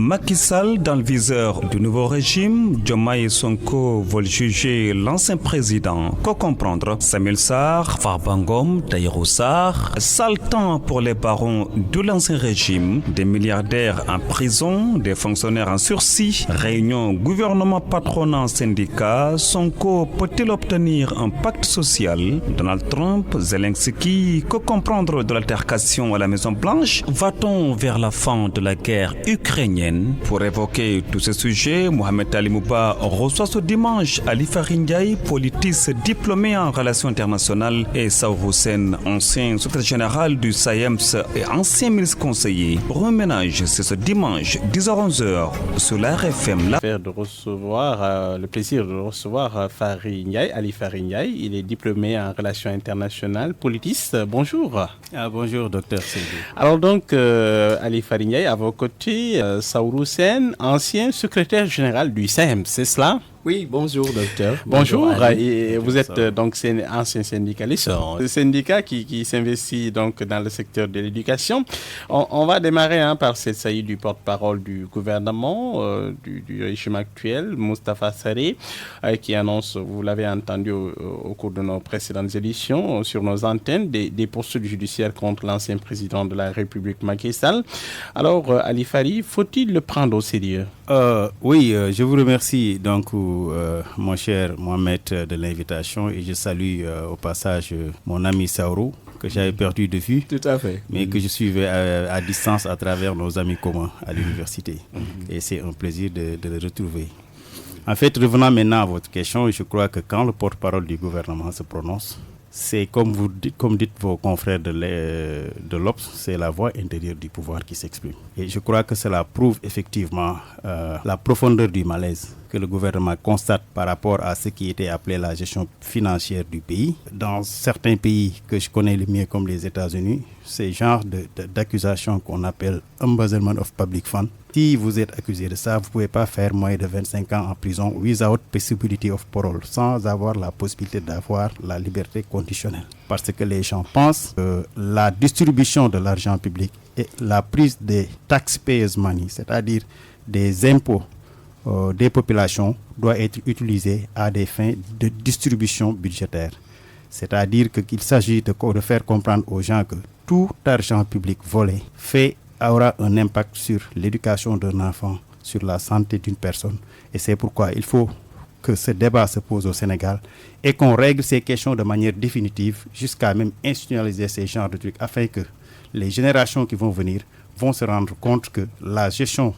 Macky Sall dans le viseur du nouveau régime. Diomaye et Sonko veulent juger l'ancien président. Que comprendre? Samuel Sarr, Farba Ngom, Tahirou Sarr. Sale temps pour les barons de l'ancien régime. Des milliardaires en prison, des fonctionnaires en sursis. Réunion gouvernement patronat syndicat. Sonko peut-il obtenir un pacte social? Donald Trump, Zelensky. Que comprendre de l'altercation à la Maison-Blanche? Va-t-on vers la fin de la guerre ukrainienne? Pour évoquer tous ces sujets, Mohamed Ali Mouba reçoit ce dimanche Ali Farindiaï, politiste diplômé en relations internationales, et Saourou Sen, ancien secrétaire général du SAEMS et ancien ministre conseiller. Reménage, c'est ce dimanche, 10h-11h, sur la RFM. Le plaisir de recevoir Farindiaï, Ali Farindiaï. Il est diplômé en relations internationales, politiste. Bonjour. Bonjour, docteur Seydi. Alors donc, Ali Farindiaï, à vos côtés, Saourou Sen, ancien secrétaire général du SAEMS, c'est cela? Oui, bonjour docteur. Bonjour, et vous êtes donc ancien syndicaliste, le syndicat qui s'investit donc dans le secteur de l'éducation. On va démarrer par cette saillie du porte-parole du gouvernement du régime actuel, Moustapha Sarré, qui annonce, vous l'avez entendu au cours de nos précédentes éditions sur nos antennes, des poursuites judiciaires contre l'ancien président de la République Macky Sall. Alors, Ali Fari, faut-il le prendre au sérieux? Oui, je vous remercie donc mon cher Mohamed de l'invitation, et je salue au passage mon ami Saourou que j'avais perdu de vue. Tout à fait. Mais que je suivais à distance à travers nos amis communs à l'université. Et c'est un plaisir de le retrouver. En fait, revenant maintenant à votre question, je crois que quand le porte-parole du gouvernement se prononce, c'est comme dites vos confrères de l'Obs, c'est la voix intérieure du pouvoir qui s'exprime. Et je crois que cela prouve effectivement la profondeur du malaise que le gouvernement constate par rapport à ce qui était appelé la gestion financière du pays. Dans certains pays que je connais le mieux, comme les États-Unis, c'est genre d'accusation qu'on appelle embezzlement of public fund. Si vous êtes accusé de ça, vous ne pouvez pas faire moins de 25 ans en prison without possibility of parole, sans avoir la possibilité d'avoir la liberté conditionnelle. Parce que les gens pensent que la distribution de l'argent public et la prise des taxpayers' money, c'est-à-dire des impôts des populations, doit être utilisée à des fins de distribution budgétaire. C'est-à-dire qu'il s'agit de faire comprendre aux gens que tout argent public volé aura un impact sur l'éducation d'un enfant, sur la santé d'une personne. Et c'est pourquoi il faut que ce débat se pose au Sénégal et qu'on règle ces questions de manière définitive, jusqu'à même institutionnaliser ces genres de trucs, afin que les générations qui vont venir vont se rendre compte que la gestion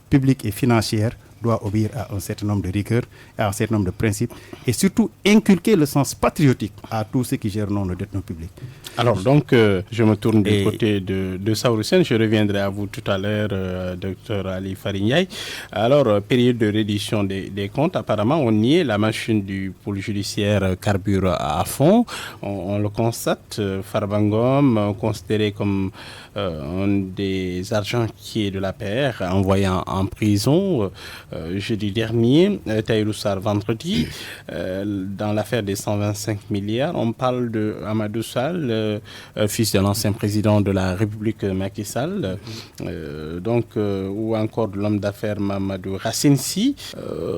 publique et financière doit obéir à un certain nombre de rigueurs, à un certain nombre de principes, et surtout inculquer le sens patriotique à tous ceux qui gèrent non le détenu public. Alors donc, je me tourne du côté de Saourou Sen. Je reviendrai à vous tout à l'heure, docteur Ali Farindiaï. Alors, période de reddition des comptes, apparemment, on y est. La machine du pôle judiciaire carbure à fond. On le constate. Farba Ngom, considéré comme un des argentiers de la PR, envoyé en prison jeudi dernier. Tahirou Sarr vendredi. Dans l'affaire des 125 milliards, on parle de Amadou Sall, fils de l'ancien président de la République Macky Sall, ou encore de l'homme d'affaires Mamadou Racine Sy.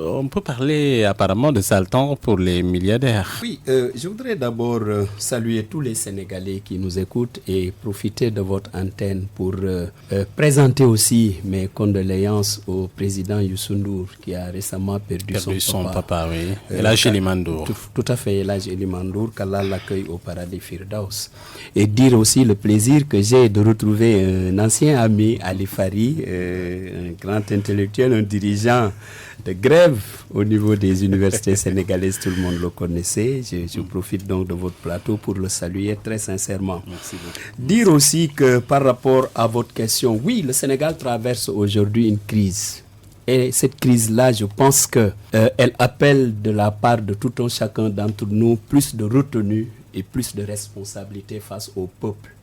On peut parler apparemment de sale temps pour les milliardaires. Oui, je voudrais d'abord saluer tous les Sénégalais qui nous écoutent et profiter de votre antenne pour présenter aussi mes condoléances au président Youssou Ndour qui a récemment perdu son papa. Oui. Elhadji Elimane Ndour. Tout à fait, Elhadji Elimane Ndour, qu'Allah l'accueille au paradis Firdaus. Et dire aussi le plaisir que j'ai de retrouver un ancien ami, Ali Fari, un grand intellectuel, un dirigeant de grève au niveau des universités sénégalaises, tout le monde le connaissait. Je profite donc de votre plateau pour le saluer très sincèrement. Merci beaucoup. Dire aussi que par rapport à votre question, oui, le Sénégal traverse aujourd'hui une crise. Et cette crise-là, je pense qu'elle appelle de la part de tout un chacun d'entre nous plus de retenue et plus de responsabilité face au peuple.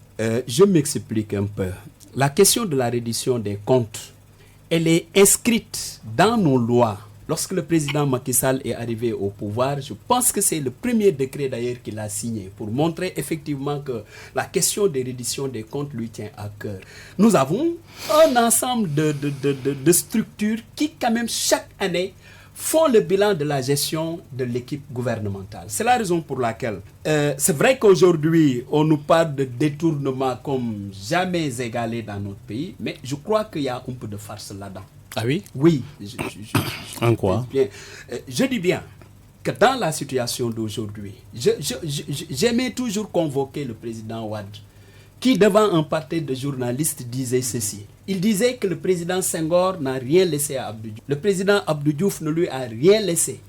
Je m'explique un peu. La question de la reddition des comptes, elle est inscrite dans nos lois lorsque le président Macky Sall est arrivé au pouvoir, je pense que c'est le premier décret d'ailleurs qu'il a signé pour montrer effectivement que la question des redditions des comptes lui tient à cœur. Nous avons un ensemble de structures qui quand même chaque année font le bilan de la gestion de l'équipe gouvernementale. C'est la raison pour laquelle c'est vrai qu'aujourd'hui, on nous parle de détournement comme jamais égalé dans notre pays, mais je crois qu'il y a un peu de farce là-dedans. Ah oui? Oui. En quoi? Je dis bien que dans la situation d'aujourd'hui, j'aimais toujours convoquer le président Wade, qui devant un parterre de journalistes disait ceci. Il disait que le président Senghor n'a rien laissé à Abdou Diouf. Le président Abdou Diouf ne lui a rien laissé.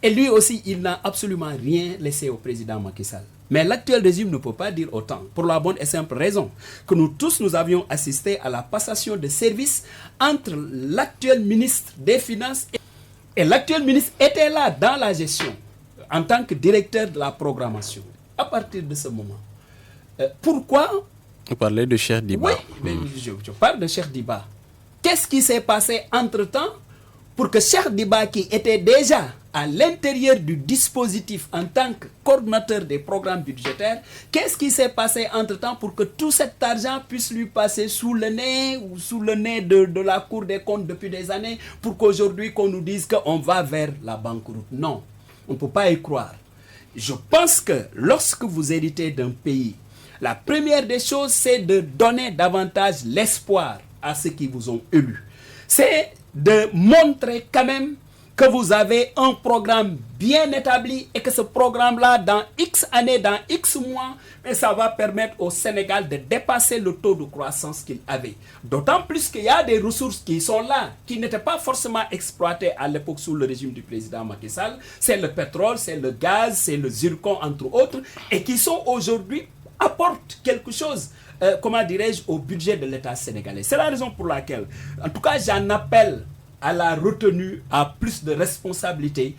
Et lui aussi, il n'a absolument rien laissé au président Macky Sall. Mais l'actuel régime ne peut pas dire autant, pour la bonne et simple raison que nous tous, nous avions assisté à la passation de services entre l'actuel ministre des Finances et l'actuel ministre était là dans la gestion, en tant que directeur de la programmation. À partir de ce moment, pourquoi... Vous parlez de Cheikh Diba. Oui, mais je parle de Cheikh Diba. Qu'est-ce qui s'est passé entre-temps pour que Cheikh Diba, qui était déjà à l'intérieur du dispositif en tant que coordinateur des programmes budgétaires, qu'est-ce qui s'est passé entre-temps pour que tout cet argent puisse lui passer sous le nez ou sous le nez de la Cour des comptes depuis des années pour qu'aujourd'hui qu'on nous dise qu'on va vers la banqueroute? Non, on ne peut pas y croire. Je pense que lorsque vous héritez d'un pays, la première des choses, c'est de donner davantage l'espoir à ceux qui vous ont élus. C'est de montrer quand même que vous avez un programme bien établi et que ce programme-là, dans X années, dans X mois, ça va permettre au Sénégal de dépasser le taux de croissance qu'il avait. D'autant plus qu'il y a des ressources qui sont là, qui n'étaient pas forcément exploitées à l'époque sous le régime du président Macky Sall. C'est le pétrole, c'est le gaz, c'est le zircon, entre autres, et qui sont aujourd'hui apportent quelque chose, au budget de l'État sénégalais. C'est la raison pour laquelle, en tout cas, j'en appelle à la retenue, à plus de responsabilité,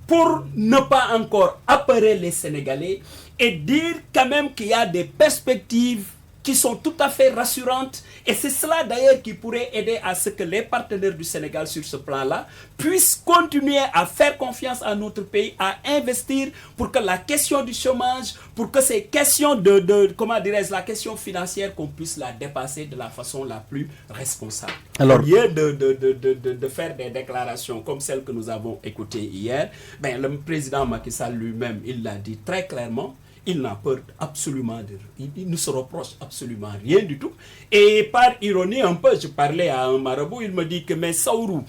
pour ne pas encore apeurer les Sénégalais et dire quand même qu'il y a des perspectives qui sont tout à fait rassurantes. Et c'est cela d'ailleurs qui pourrait aider à ce que les partenaires du Sénégal sur ce plan-là puissent continuer à faire confiance à notre pays, à investir pour que la question du chômage, pour que ces questions la question financière, qu'on puisse la dépasser de la façon la plus responsable. Alors, au lieu de faire des déclarations comme celles que nous avons écoutées hier, le président Macky Sall lui-même, il l'a dit très clairement, il n'a peur absolument de rien. Il ne se reproche absolument rien du tout. Et par ironie un peu, je parlais à un marabout, il me dit que mais Saourou,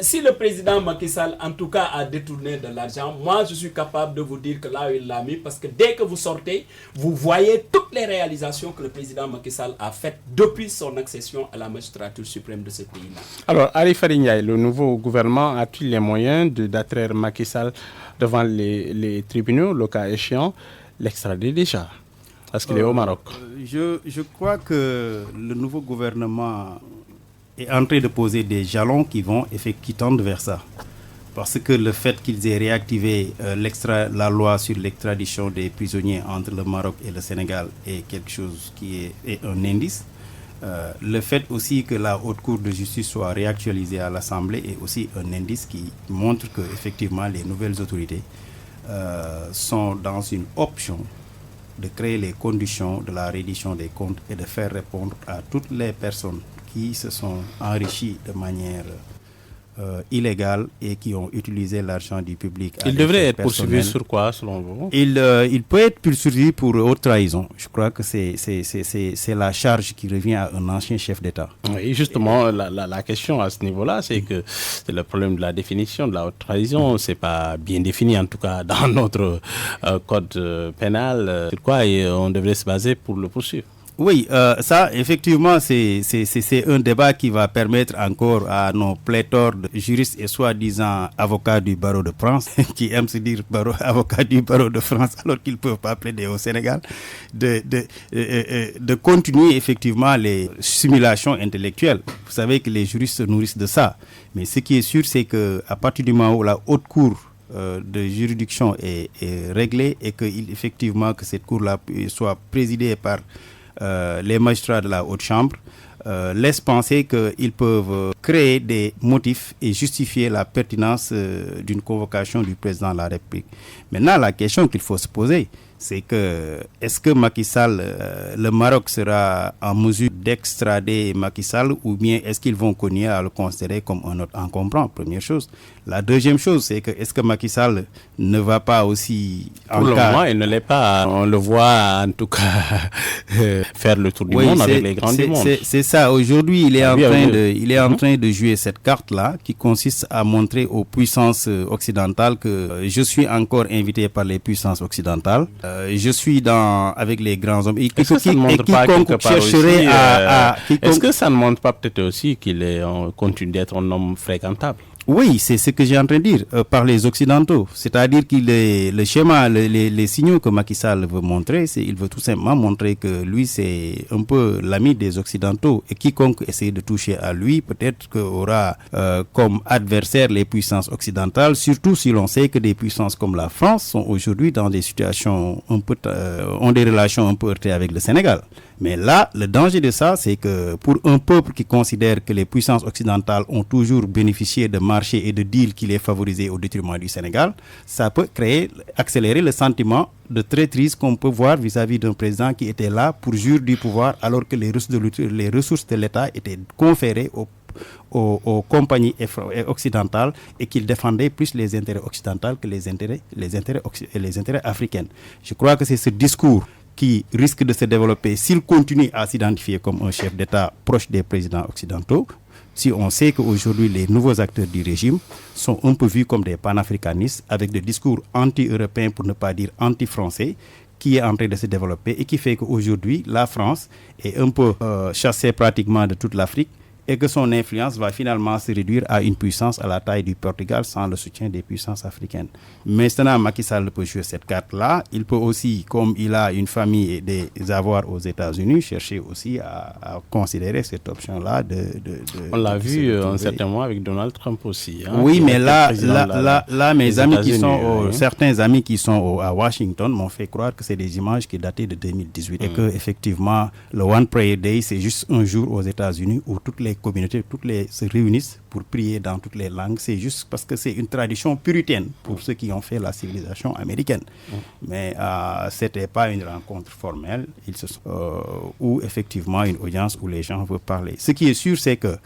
si le président Macky Sall en tout cas a détourné de l'argent, moi je suis capable de vous dire que là où il l'a mis, parce que dès que vous sortez, vous voyez toutes les réalisations que le président Macky Sall a faites depuis son accession à la magistrature suprême de ce pays-là. Alors, Ali Farinyaï, le nouveau gouvernement a-t-il les moyens d'attraire Macky Sall devant les tribunaux, le cas échéant, l'extrader déjà, parce qu'il est au Maroc? Je crois que le nouveau gouvernement est en train de poser des jalons qui tendent vers ça. Parce que le fait qu'ils aient réactivé la loi sur l'extradition des prisonniers entre le Maroc et le Sénégal est quelque chose qui est un indice. Le fait aussi que la Haute Cour de justice soit réactualisée à l'Assemblée est aussi un indice qui montre que effectivement les nouvelles autorités sont dans une option de créer les conditions de la reddition des comptes et de faire répondre à toutes les personnes qui se sont enrichies de manière illégale et qui ont utilisé l'argent du public. Il devrait être poursuivi sur quoi, selon vous? Il peut être poursuivi pour haute trahison. Je crois que c'est la charge qui revient à un ancien chef d'État. Et justement, la question à ce niveau-là, c'est que c'est le problème de la définition de la haute trahison. C'est pas bien défini, en tout cas, dans notre code pénal. Sur quoi on devrait se baser pour le poursuivre? Oui, ça, effectivement, c'est un débat qui va permettre encore à nos pléthores de juristes et soi-disant avocats du barreau de France, qui aiment se dire avocats du barreau de France alors qu'ils ne peuvent pas plaider au Sénégal, de continuer effectivement les simulations intellectuelles. Vous savez que les juristes se nourrissent de ça. Mais ce qui est sûr, c'est qu'à partir du moment où la haute cour de juridiction est réglée et effectivement que cette cour-là soit présidée par les magistrats de la Haute Chambre laissent penser qu'ils peuvent créer des motifs et justifier la pertinence d'une convocation du président de la République. Maintenant, la question qu'il faut se poser, c'est que est-ce que Macky Sall, le Maroc sera en mesure d'extrader Macky Sall ou bien est-ce qu'ils vont continuer à le considérer comme un autre encombrant, première chose. La deuxième chose, c'est que est-ce que Macky Sall ne va pas aussi... Pour le moment, il ne l'est pas. On le voit en tout cas faire le tour du monde avec les grands du monde. C'est ça. Aujourd'hui, il est en train de jouer cette carte-là qui consiste à montrer aux puissances occidentales que je suis encore invité par les puissances occidentales. Je suis avec les grands hommes. Est-ce que ça ne montre pas quelque part aussi, est-ce que ça ne montre pas peut-être aussi qu'il continue d'être un homme fréquentable? Oui, c'est ce que j'ai en train de dire par les Occidentaux. C'est-à-dire qu'il est le schéma, les signaux que Macky Sall veut montrer, il veut tout simplement montrer que lui, c'est un peu l'ami des Occidentaux. Et quiconque essaie de toucher à lui, peut-être qu'aura comme adversaire les puissances occidentales, surtout si l'on sait que des puissances comme la France sont aujourd'hui dans des situations ont des relations un peu heurtées avec le Sénégal. Mais là, le danger de ça, c'est que pour un peuple qui considère que les puissances occidentales ont toujours bénéficié de marchés et de deals qui les favorisaient au détriment du Sénégal, ça peut accélérer le sentiment de traîtrise qu'on peut voir vis-à-vis d'un président qui était là pour jouir du pouvoir alors que les ressources de l'État étaient conférées aux compagnies occidentales et qu'il défendait plus les intérêts occidentaux que les intérêts africains. Je crois que c'est ce discours qui risque de se développer s'il continue à s'identifier comme un chef d'État proche des présidents occidentaux. Si on sait qu'aujourd'hui les nouveaux acteurs du régime sont un peu vus comme des panafricanistes avec des discours anti-européens pour ne pas dire anti-français qui est en train de se développer et qui fait qu'aujourd'hui la France est un peu chassée pratiquement de toute l'Afrique et que son influence va finalement se réduire à une puissance à la taille du Portugal sans le soutien des puissances africaines. Maintenant, Macky Sall peut jouer cette carte-là. Il peut aussi, comme il a une famille et des avoirs aux États-Unis, chercher aussi à considérer cette option-là. On l'a vu un certain moment avec Donald Trump aussi. Hein, oui, mais là mes amis qui sont, certains amis qui sont à Washington m'ont fait croire que c'est des images qui dataient de 2018 et que effectivement le One Prayer Day, c'est juste un jour aux États-Unis où toutes les communautés, se réunissent pour prier dans toutes les langues. C'est juste parce que c'est une tradition puritaine pour ceux qui ont fait la civilisation américaine. Mais ce n'était pas une rencontre formelle ou effectivement une audience où les gens veulent parler. Ce qui est sûr, c'est que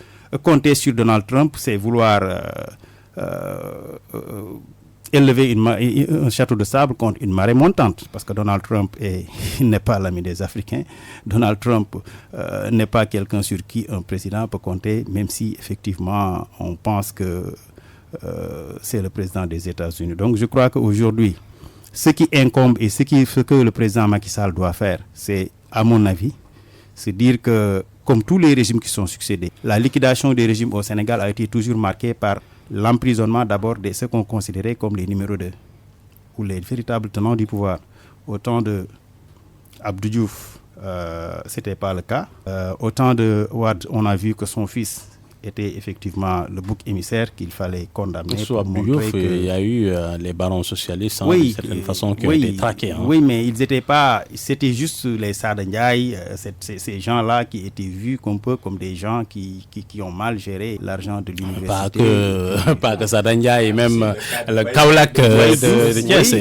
compter sur Donald Trump, c'est vouloir élever un château de sable contre une marée montante, parce que Donald Trump n'est pas l'ami des Africains. Donald Trump n'est pas quelqu'un sur qui un président peut compter, même si effectivement on pense que c'est le président des États-Unis. Donc je crois qu'aujourd'hui, ce qui incombe et ce que le président Macky Sall doit faire, c'est, à mon avis, c'est dire que, comme tous les régimes qui sont succédés, la liquidation des régimes au Sénégal a été toujours marquée par l'emprisonnement d'abord de ceux qu'on considérait comme les numéros 2 ou les véritables tenants du pouvoir. Au temps de Abdou Diouf, ce n'était pas le cas. Au temps de Ouad, on a vu que son fils était effectivement le bouc émissaire qu'il fallait condamner. Sous Abdou Diouf, il y a eu les barons socialistes d'une certaine façon qui ont été traqués. Hein. Oui, mais ils n'étaient pas... C'était juste les Sada Ndiaye, ces gens-là qui étaient vus un peu comme des gens qui ont mal géré l'argent de l'université. Pas que Sada Ndiaye, même le Kaolack de Thiès.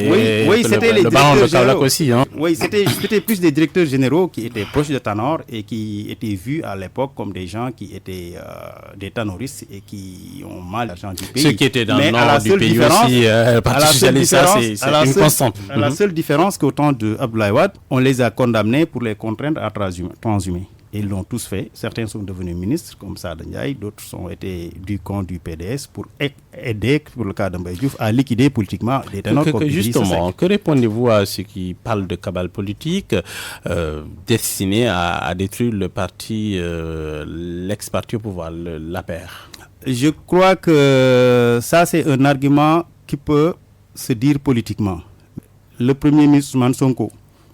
Oui, c'était le baron de Kaolack aussi. Hein. Oui, c'était plus des directeurs généraux qui étaient proches de Tanor et qui étaient vus à l'époque comme des gens qui étaient... des tanoristes et qui ont mal l'argent du pays. Ceux qui étaient dans le nord du pays aussi, le Parti socialiste, c'est une constante. La seule différence qu'au temps de Abdoulaye Wade, on les a condamnés pour les contraindre à transhumer. Et ils l'ont tous fait. Certains sont devenus ministres, comme Sada Ndiaye, d'autres ont été du camp du PDS pour aider, pour le cas d'Mbaye Diouf, à liquider politiquement des ténors comme justement, que répondez-vous à ceux qui parlent de cabale politique destinée à détruire le parti, l'ex-parti au pouvoir, l'APR? Je crois que ça, c'est un argument qui peut se dire politiquement. Le Premier ministre Ousmane Sonko,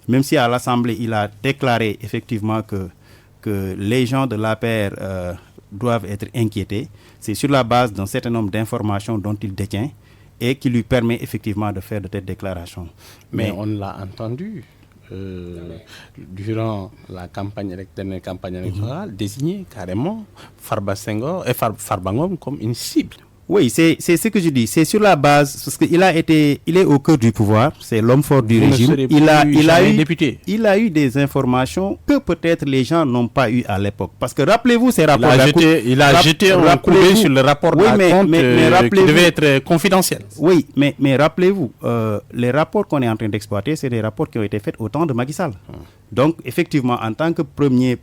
même si à l'Assemblée, il a déclaré effectivement que les gens de l'APR doivent être inquiétés, c'est sur la base d'un certain nombre d'informations dont il détient et qui lui permet effectivement de faire de telles déclarations. Mais on l'a entendu durant la campagne électorale, désigné carrément Farba Senghor et Farba Ngom comme une cible. Oui, c'est ce que je dis. C'est sur la base, parce qu'il est au cœur du pouvoir, c'est l'homme fort du régime. Il a eu des informations que peut-être les gens n'ont pas eu à l'époque. Parce que rappelez-vous ces rapports. Il a jeté un coup d'œil sur le rapport qui devait être confidentiel. Oui, mais rappelez-vous, les rapports qu'on est en train d'exploiter, c'est des rapports qui ont été faits au temps de Macky Sall. Donc, effectivement, en tant que premier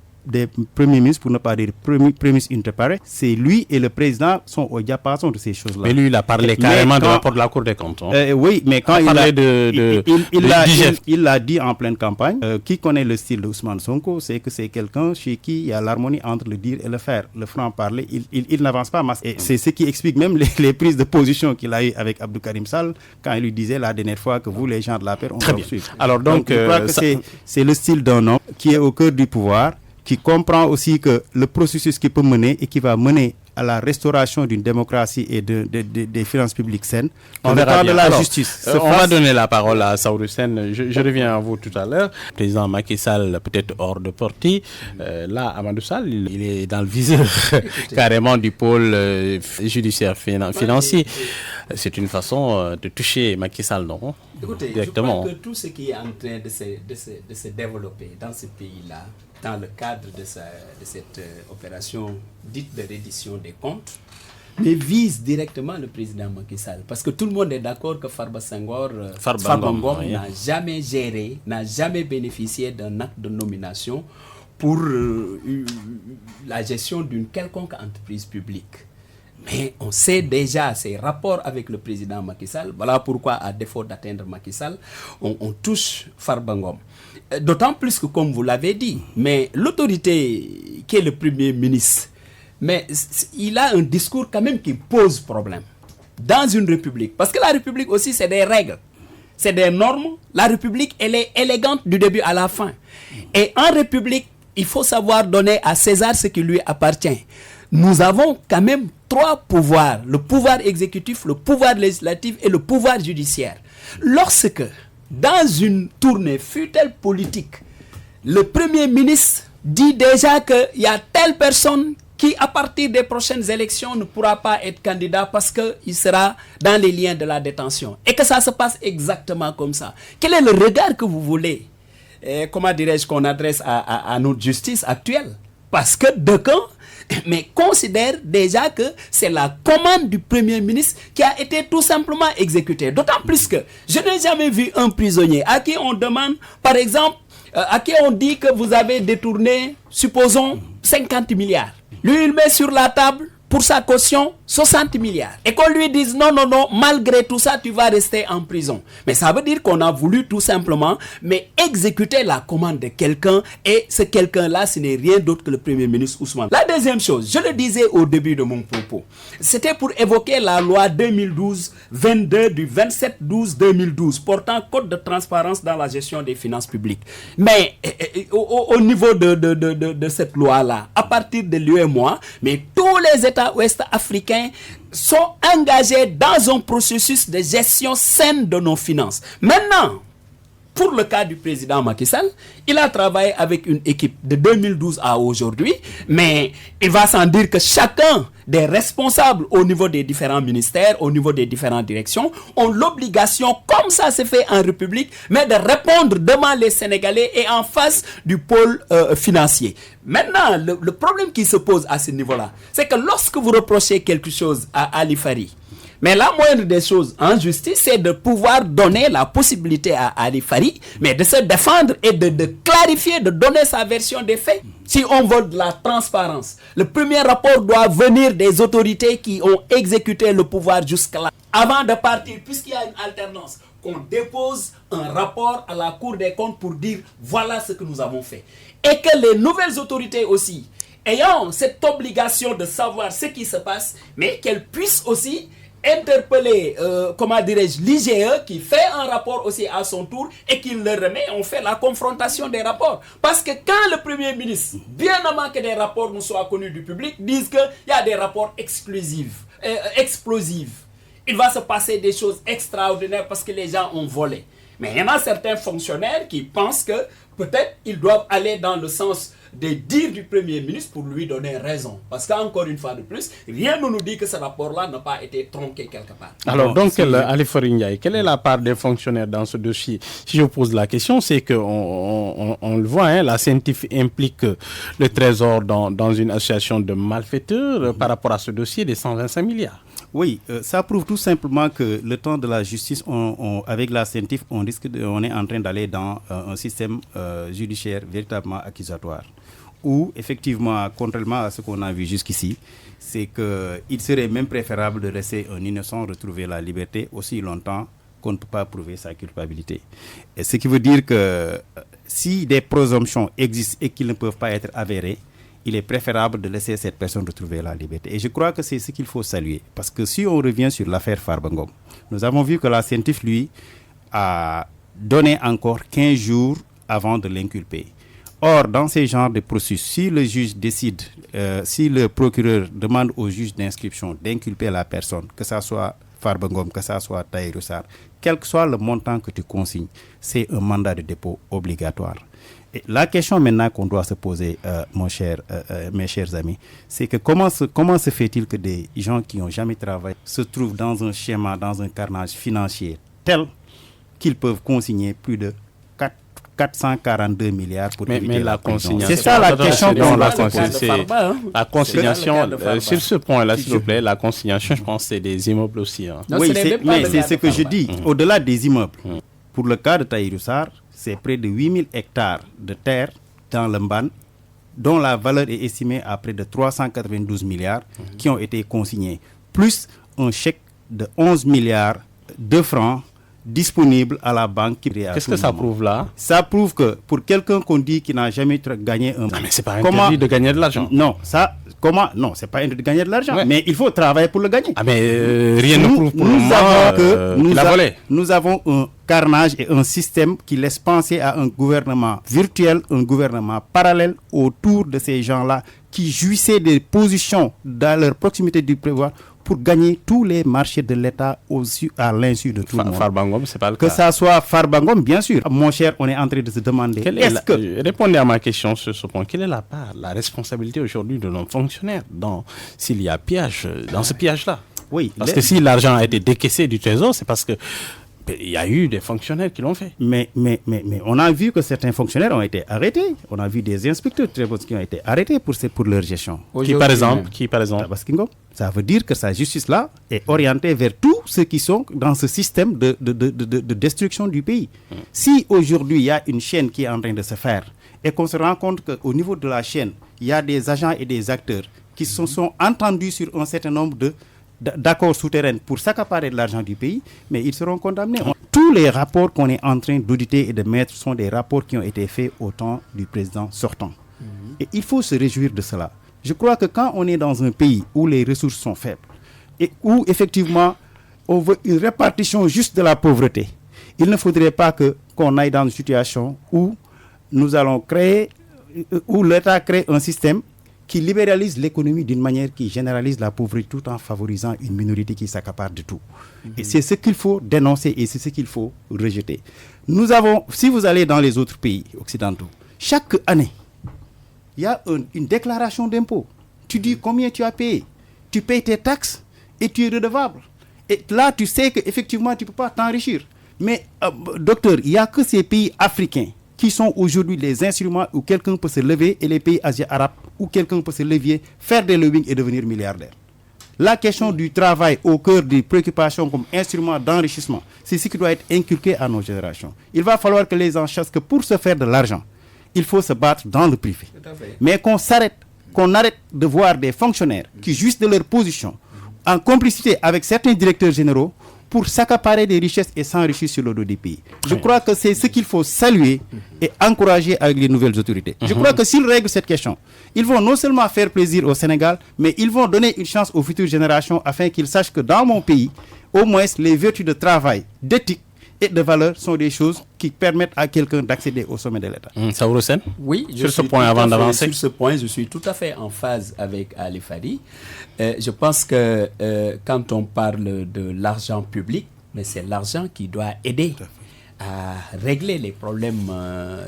ministre, pour ne pas dire premier ministre inter pares, c'est lui et le président sont au diapason de ces choses-là. Mais lui, il a parlé carrément du rapport de la Cour des comptes. Oui, mais quand il a l'a dit en pleine campagne, qui connaît le style de Ousmane Sonko, c'est que c'est quelqu'un chez qui il y a l'harmonie entre le dire et le faire. Le franc-parler, il n'avance pas masse. Et c'est ce qui explique même les prises de position qu'il a eues avec Abdou Karim Sall quand il lui disait la dernière fois que vous, les gens de la paix, on doit suivre. Alors donc je crois que c'est le style d'un homme qui est au cœur du pouvoir, qui comprend aussi que le processus qui peut mener et qui va mener à la restauration d'une démocratie et des finances publiques saines. On verra bien. Alors, on va donner la parole à Saourou Sène. Je reviens à vous tout à l'heure. Le président Macky Sall peut-être hors de portée. Là, Amadou Sall, il est dans le viseur carrément du pôle judiciaire financier. C'est une façon de toucher Macky Sall, non? Écoutez, directement. Je crois que tout ce qui est en train de se développer dans ce pays-là, dans le cadre de cette opération dite de reddition des comptes, mais vise directement le président Macky Sall. Parce que tout le monde est d'accord que Farba Senghor, Farba Ngom n'a jamais géré, n'a jamais bénéficié d'un acte de nomination pour la gestion d'une quelconque entreprise publique. Mais on sait déjà ses rapports avec le président Macky Sall. Voilà pourquoi, à défaut d'atteindre Macky Sall, on touche Farba Ngom. D'autant plus que, comme vous l'avez dit, mais l'autorité qui est le premier ministre, mais il a un discours quand même qui pose problème dans une république. Parce que la république aussi, c'est des règles, c'est des normes. La république, elle est élégante du début à la fin. Et en république, il faut savoir donner à César ce qui lui appartient. Nous avons quand même 3 pouvoirs, le pouvoir exécutif, le pouvoir législatif et le pouvoir judiciaire. Lorsque, dans une tournée fut-elle politique, le Premier ministre dit déjà qu'il y a telle personne qui, à partir des prochaines élections, ne pourra pas être candidat parce qu'il sera dans les liens de la détention. Et que ça se passe exactement comme ça. Quel est le regard que vous voulez, comment dirais-je, qu'on adresse à notre justice actuelle? Parce que d'aucuns mais considère déjà que c'est la commande du Premier ministre qui a été tout simplement exécutée. D'autant plus que je n'ai jamais vu un prisonnier à qui on demande, par exemple, à qui on dit que vous avez détourné, supposons, 50 milliards. Lui, il met sur la table, pour sa caution, 60 milliards. Et qu'on lui dise non, malgré tout ça, tu vas rester en prison. Mais ça veut dire qu'on a voulu tout simplement exécuter la commande de quelqu'un. Et ce quelqu'un-là, ce n'est rien d'autre que le Premier ministre Ousmane. La deuxième chose, je le disais au début de mon propos, c'était pour évoquer la loi 2012-22 du 27/12/2012 portant code de transparence dans la gestion des finances publiques. Mais au niveau de cette loi-là, à partir de l'UEMOA, mais tous les États ouest africains sont engagés dans un processus de gestion saine de nos finances. Maintenant, pour le cas du président Macky Sall, il a travaillé avec une équipe de 2012 à aujourd'hui, mais il va sans dire que chacun des responsables au niveau des différents ministères, au niveau des différentes directions, ont l'obligation, comme ça se fait en République, mais de répondre devant les Sénégalais et en face du pôle financier. Maintenant, le problème qui se pose à ce niveau-là, c'est que lorsque vous reprochez quelque chose à Ali Fari, mais la moindre des choses en justice, c'est de pouvoir donner la possibilité à Ali Fari, mais de se défendre et de clarifier, de donner sa version des faits. Si on veut de la transparence, le premier rapport doit venir des autorités qui ont exécuté le pouvoir jusque-là. Avant de partir, puisqu'il y a une alternance, qu'on dépose un rapport à la Cour des comptes pour dire voilà ce que nous avons fait. Et que les nouvelles autorités aussi, ayant cette obligation de savoir ce qui se passe, mais qu'elles puissent aussi interpeller, l'IGE qui fait un rapport aussi à son tour et qui le remet, on fait la confrontation des rapports. Parce que quand le Premier ministre, bien avant que des rapports ne soient connus du public, disent qu'il y a des rapports explosifs, il va se passer des choses extraordinaires parce que les gens ont volé. Mais il y en a certains fonctionnaires qui pensent que peut-être ils doivent aller dans le sens des dires du Premier ministre pour lui donner raison. Parce qu'encore une fois de plus, rien ne nous dit que ce rapport-là n'a pas été tronqué quelque part. Alors, donc, Ali Farinyaï, quelle est la part des fonctionnaires dans ce dossier? Si je pose la question, c'est qu'on le voit, hein, la CENTIF implique le Trésor dans une association de malfaiteurs par rapport à ce dossier des 125 milliards. Oui, ça prouve tout simplement que le temps de la justice, avec la CENTIF, on est en train d'aller dans un système judiciaire véritablement accusatoire. Où, effectivement, contrairement à ce qu'on a vu jusqu'ici, c'est qu'il serait même préférable de laisser un innocent retrouver la liberté aussi longtemps qu'on ne peut pas prouver sa culpabilité. Et ce qui veut dire que si des présomptions existent et qu'ils ne peuvent pas être avérées, il est préférable de laisser cette personne retrouver la liberté. Et je crois que c'est ce qu'il faut saluer. Parce que si on revient sur l'affaire Farba Ngom, nous avons vu que la CENTIF, lui, a donné encore 15 jours avant de l'inculper. Or, dans ces genres de processus, si le juge décide, si le procureur demande au juge d'inscription d'inculper la personne, que ce soit Farba Ngom, que ce soit Tahirou Sarr, quel que soit le montant que tu consignes, c'est un mandat de dépôt obligatoire. Et la question maintenant qu'on doit se poser, mes chers amis, c'est que comment se fait-il que des gens qui n'ont jamais travaillé se trouvent dans un schéma, dans un carnage financier tel qu'ils peuvent consigner plus de 442 milliards pour éviter la consignation. C'est ça la question qu'on la consignation. Sur ce point-là, s'il vous plaît, la consignation, je pense, c'est des immeubles aussi. Hein. Non, oui, mais c'est ce que je dis. Au-delà des immeubles, pour le cas de Tahirou Sarr, c'est près de 8000 hectares de terre dans le Mban, dont la valeur est estimée à près de 392 milliards qui ont été consignés, plus un chèque de 11 milliards de francs disponible à la banque. Qu'est-ce que ça prouve là? Ça prouve que pour quelqu'un qu'on dit qui n'a jamais gagné un... Non, mais c'est pas interdit de gagner de l'argent. Non, non, c'est pas interdit de gagner de l'argent, mais il faut travailler pour le gagner. Ah mais rien ne prouve pour le moment nous avons un carnage et un système qui laisse penser à un gouvernement virtuel, un gouvernement parallèle autour de ces gens-là qui jouissaient des positions dans leur proximité du pouvoir pour gagner tous les marchés de l'État à l'insu de tout le monde. Farba Ngom, c'est pas le cas. Que ça soit Farba Ngom, bien sûr. Mon cher, on est en train de se demander... Répondez à ma question sur ce point. Quelle est la part, la responsabilité aujourd'hui de nos fonctionnaires s'il y a piège, dans ce piège-là? Oui. Parce que si l'argent a été décaissé du Trésor, c'est parce que il y a eu des fonctionnaires qui l'ont fait. Mais on a vu que certains fonctionnaires ont été arrêtés. On a vu des inspecteurs qui ont été arrêtés pour leur gestion. Qui par exemple Ça veut dire que sa justice-là est orientée vers tous ceux qui sont dans ce système de destruction du pays. Si aujourd'hui il y a une chaîne qui est en train de se faire et qu'on se rend compte qu'au niveau de la chaîne, il y a des agents et des acteurs qui se sont entendus sur un certain nombre d'accords souterrains pour s'accaparer de l'argent du pays, mais ils seront condamnés. Tous les rapports qu'on est en train d'auditer et de mettre sont des rapports qui ont été faits au temps du président sortant. Et il faut se réjouir de cela. Je crois que quand on est dans un pays où les ressources sont faibles et où effectivement on veut une répartition juste de la pauvreté, il ne faudrait pas qu'on aille dans une situation où nous allons où l'État crée un système qui libéralise l'économie d'une manière qui généralise la pauvreté tout en favorisant une minorité qui s'accapare de tout. Et c'est ce qu'il faut dénoncer et c'est ce qu'il faut rejeter. Si vous allez dans les autres pays occidentaux, chaque année, il y a une déclaration d'impôt. Tu dis combien tu as payé. Tu payes tes taxes et tu es redevable. Et là, tu sais qu'effectivement, tu ne peux pas t'enrichir. Mais, docteur, il n'y a que ces pays africains qui sont aujourd'hui les instruments où quelqu'un peut se lever, et les pays asiatiques arabes où quelqu'un peut se lever, faire des lobbying et devenir milliardaire. La question du travail au cœur des préoccupations comme instrument d'enrichissement, c'est ce qui doit être inculqué à nos générations. Il va falloir que les gens sachent que pour se faire de l'argent, il faut se battre dans le privé. Mais qu'on arrête de voir des fonctionnaires qui jouissent de leur position en complicité avec certains directeurs généraux pour s'accaparer des richesses et s'enrichir sur le dos des pays. Je crois que c'est ce qu'il faut saluer et encourager avec les nouvelles autorités. Je crois que s'ils règlent cette question, ils vont non seulement faire plaisir au Sénégal, mais ils vont donner une chance aux futures générations afin qu'ils sachent que dans mon pays, au moins les vertus de travail, d'éthique et de valeur sont des choses qui permettent à quelqu'un d'accéder au sommet de l'État. Saourou Sène, oui, sur ce point, avant d'avancer. Sur ce point, je suis tout à fait en phase avec Ali Fari. Je pense que quand on parle de l'argent public, mais c'est l'argent qui doit aider à régler les problèmes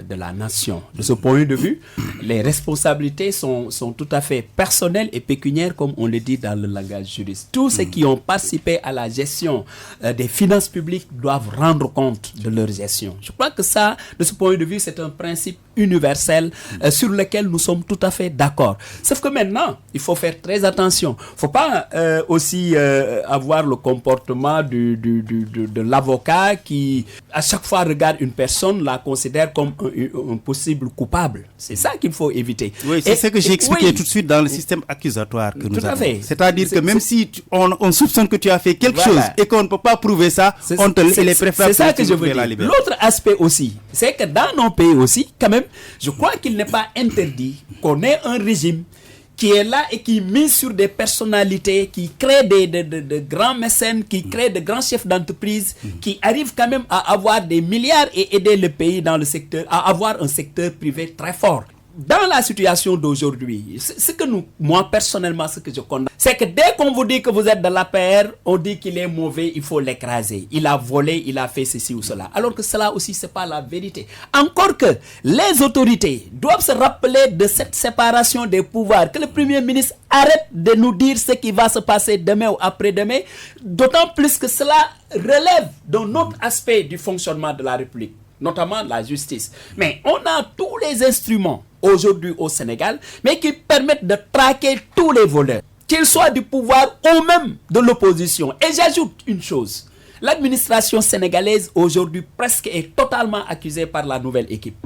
de la nation. De ce point de vue, les responsabilités sont tout à fait personnelles et pécuniaires, comme on le dit dans le langage juriste. Tous ceux qui ont participé à la gestion des finances publiques doivent rendre compte de leur gestion. Je crois que ça, de ce point de vue, c'est un principe universel sur lequel nous sommes tout à fait d'accord. Sauf que maintenant, il faut faire très attention. Il ne faut pas aussi avoir le comportement de l'avocat qui, à chaque fois, regarde une personne, la considère comme un possible coupable. C'est ça qu'il faut éviter. Oui, c'est ce que j'ai expliqué tout de suite dans le système accusatoire que nous avons. C'est-à-dire que même si on soupçonne que tu as fait quelque chose et qu'on ne peut pas prouver ça, il est préférable. C'est ça que je veux dire. L'autre aspect aussi, c'est que dans nos pays aussi, quand même, je crois qu'il n'est pas interdit qu'on ait un régime qui est là et qui mise sur des personnalités, qui crée de grands mécènes, qui crée de grands chefs d'entreprise, qui arrivent quand même à avoir des milliards et aider le pays dans le secteur, à avoir un secteur privé très fort. Dans la situation d'aujourd'hui, ce que moi personnellement, ce que je condamne, c'est que dès qu'on vous dit que vous êtes de l'APR, on dit qu'il est mauvais, il faut l'écraser. Il a volé, il a fait ceci ou cela. Alors que cela aussi, c'est pas la vérité. Encore que les autorités doivent se rappeler de cette séparation des pouvoirs, que le Premier ministre arrête de nous dire ce qui va se passer demain ou après-demain, d'autant plus que cela relève d'un autre aspect du fonctionnement de la République, notamment la justice. Mais on a tous les instruments aujourd'hui au Sénégal, mais qui permettent de traquer tous les voleurs, qu'ils soient du pouvoir ou même de l'opposition. Et j'ajoute une chose, l'administration sénégalaise aujourd'hui presque est totalement accusée par la nouvelle équipe.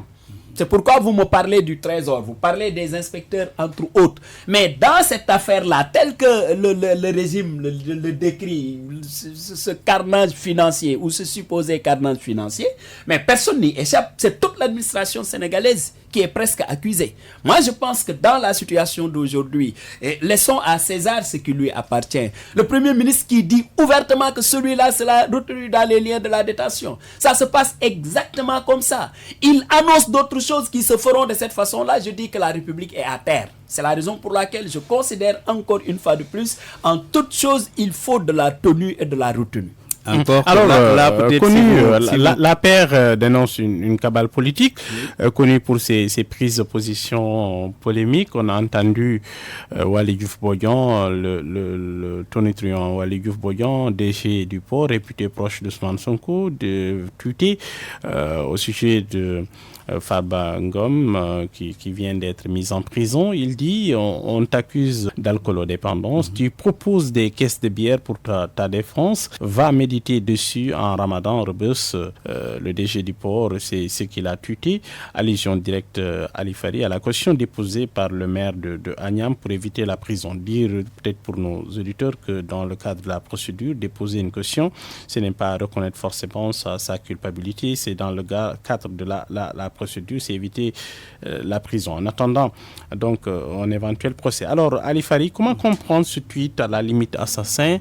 C'est pourquoi vous me parlez du Trésor, vous parlez des inspecteurs entre autres. Mais dans cette affaire-là, tel que le régime le décrit, ce carnage financier ou ce supposé carnage financier, mais personne n'y échappe. C'est toute l'administration sénégalaise qui est presque accusée. Moi, je pense que dans la situation d'aujourd'hui, laissons à César ce qui lui appartient. Le Premier ministre qui dit ouvertement que celui-là sera retenu dans les liens de la détention. Ça se passe exactement comme ça. Il annonce d'autres choses qui se feront de cette façon-là. Je dis que la République est à terre. C'est la raison pour laquelle je considère encore une fois de plus, en toute chose, il faut de la tenue et de la retenue. Alors, l'APR dénonce une cabale politique, connue pour ses prises de position polémiques. On a entendu Waly Diouf Bodian, le tonitruand Waly Diouf Bodian, DG du port, réputé proche de Ousmane Sonko, de tweeter au sujet de Farba Ngom, qui vient d'être mis en prison. Il dit, on t'accuse d'alcoolodépendance, tu proposes des caisses de bière pour ta défense, va méditer dessus en Ramadan, Rebus, le DG du port, c'est ce qu'il a tweeté. Allusion directe Ali Fari à la caution déposée par le maire de Agnam pour éviter la prison. Dire peut-être pour nos auditeurs que dans le cadre de la procédure, déposer une caution, ce n'est pas reconnaître forcément sa culpabilité, c'est dans le cadre de la procédure, c'est éviter la prison. En attendant donc un éventuel procès. Alors Ali Fari, comment comprendre ce tweet à la limite assassin?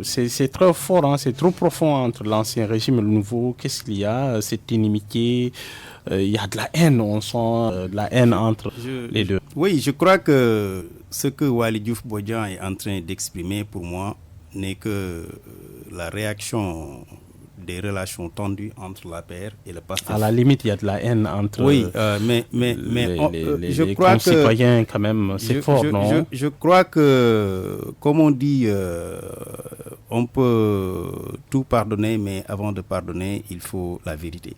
C'est trop fort, hein, c'est trop profond entre l'ancien régime et le nouveau. Qu'est-ce qu'il y a? Cette inimitié, il y a de la haine, on sent de la haine entre les deux. Oui, je crois que ce que Waly Diouf Bodian est en train d'exprimer pour moi n'est que la réaction des relations tendues entre l'APR et le PASTEF. À la limite, il y a de la haine entre je crois concitoyens quand même, c'est fort, non? Je crois que, comme on dit, on peut tout pardonner, mais avant de pardonner, il faut la vérité.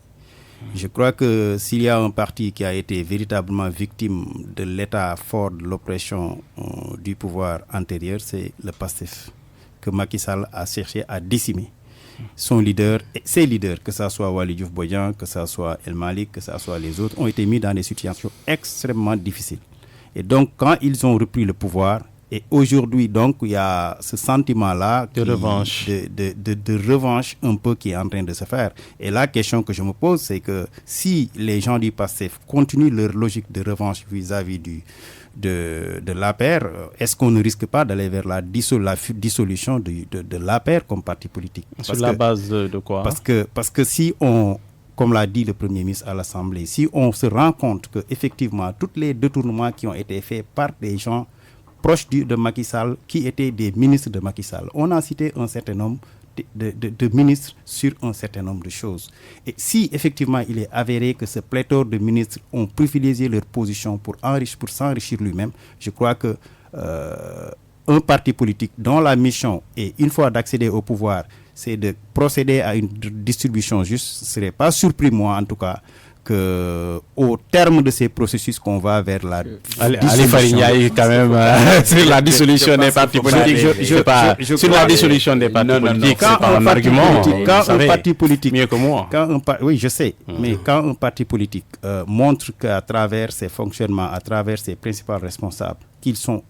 Je crois que s'il y a un parti qui a été véritablement victime de l'état fort de l'oppression du pouvoir antérieur, c'est le PASTEF, que Macky Sall a cherché à décimer. Son leader, ses leaders, que ce soit Waly Diouf Bodian, que ce soit El Malik, que ce soit les autres, ont été mis dans des situations extrêmement difficiles. Et donc, quand ils ont repris le pouvoir, et aujourd'hui, donc, il y a ce sentiment-là de revanche. De revanche un peu qui est en train de se faire. Et la question que je me pose, c'est que si les gens du PASTEF continuent leur logique de revanche vis-à-vis de l'APR, est-ce qu'on ne risque pas d'aller vers la dissolution de l'APR comme parti politique? Sur la base de quoi? Parce que si on, comme l'a dit le Premier ministre à l'Assemblée, si on se rend compte qu'effectivement, tous les détournements qui ont été faits par des gens proches de Macky Sall, qui étaient des ministres de Macky Sall, on a cité un certain nombre de ministres sur un certain nombre de choses. Et si effectivement il est avéré que ce pléthore de ministres ont privilégié leur position pour s'enrichir lui-même, je crois que un parti politique dont la mission est, une fois d'accéder au pouvoir, c'est de procéder à une distribution juste, je ne serais pas surpris, moi en tout cas, qu'au terme de ces processus qu'on va vers la Ali Farignaï, quand même, sur la dissolution des partis politiques, sur la dissolution des partis politiques, c'est pas un argument, quand un parti politique, mieux que moi. Oui, je sais, mais quand un parti politique montre qu'à travers ses fonctionnements, à travers ses principaux responsables, qu'ils sont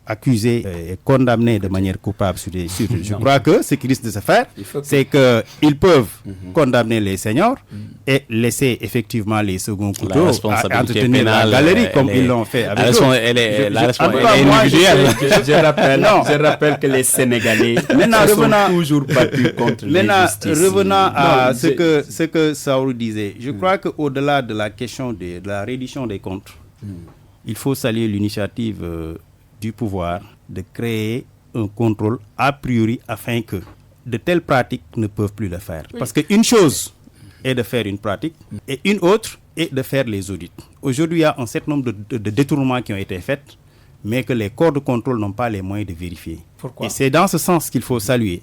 accusés et condamnés de manière coupable je crois que ce qui risque de se faire, c'est qu'ils peuvent condamner les seniors et laisser effectivement les seconds couteaux à entretenir la galerie comme ils l'ont fait avec eux. La responsabilité est individuelle. Je rappelle que les Sénégalais sont toujours battus contre l'injustice. Revenant à ce que Saourou disait, je crois qu'au-delà de la question de la reddition des comptes, il faut saluer l'initiative du pouvoir de créer un contrôle a priori afin que de telles pratiques ne peuvent plus le faire. Oui. Parce qu'une chose est de faire une pratique et une autre est de faire les audits. Aujourd'hui, il y a un certain nombre de détournements qui ont été faits, mais que les corps de contrôle n'ont pas les moyens de vérifier. Pourquoi? Et c'est dans ce sens qu'il faut saluer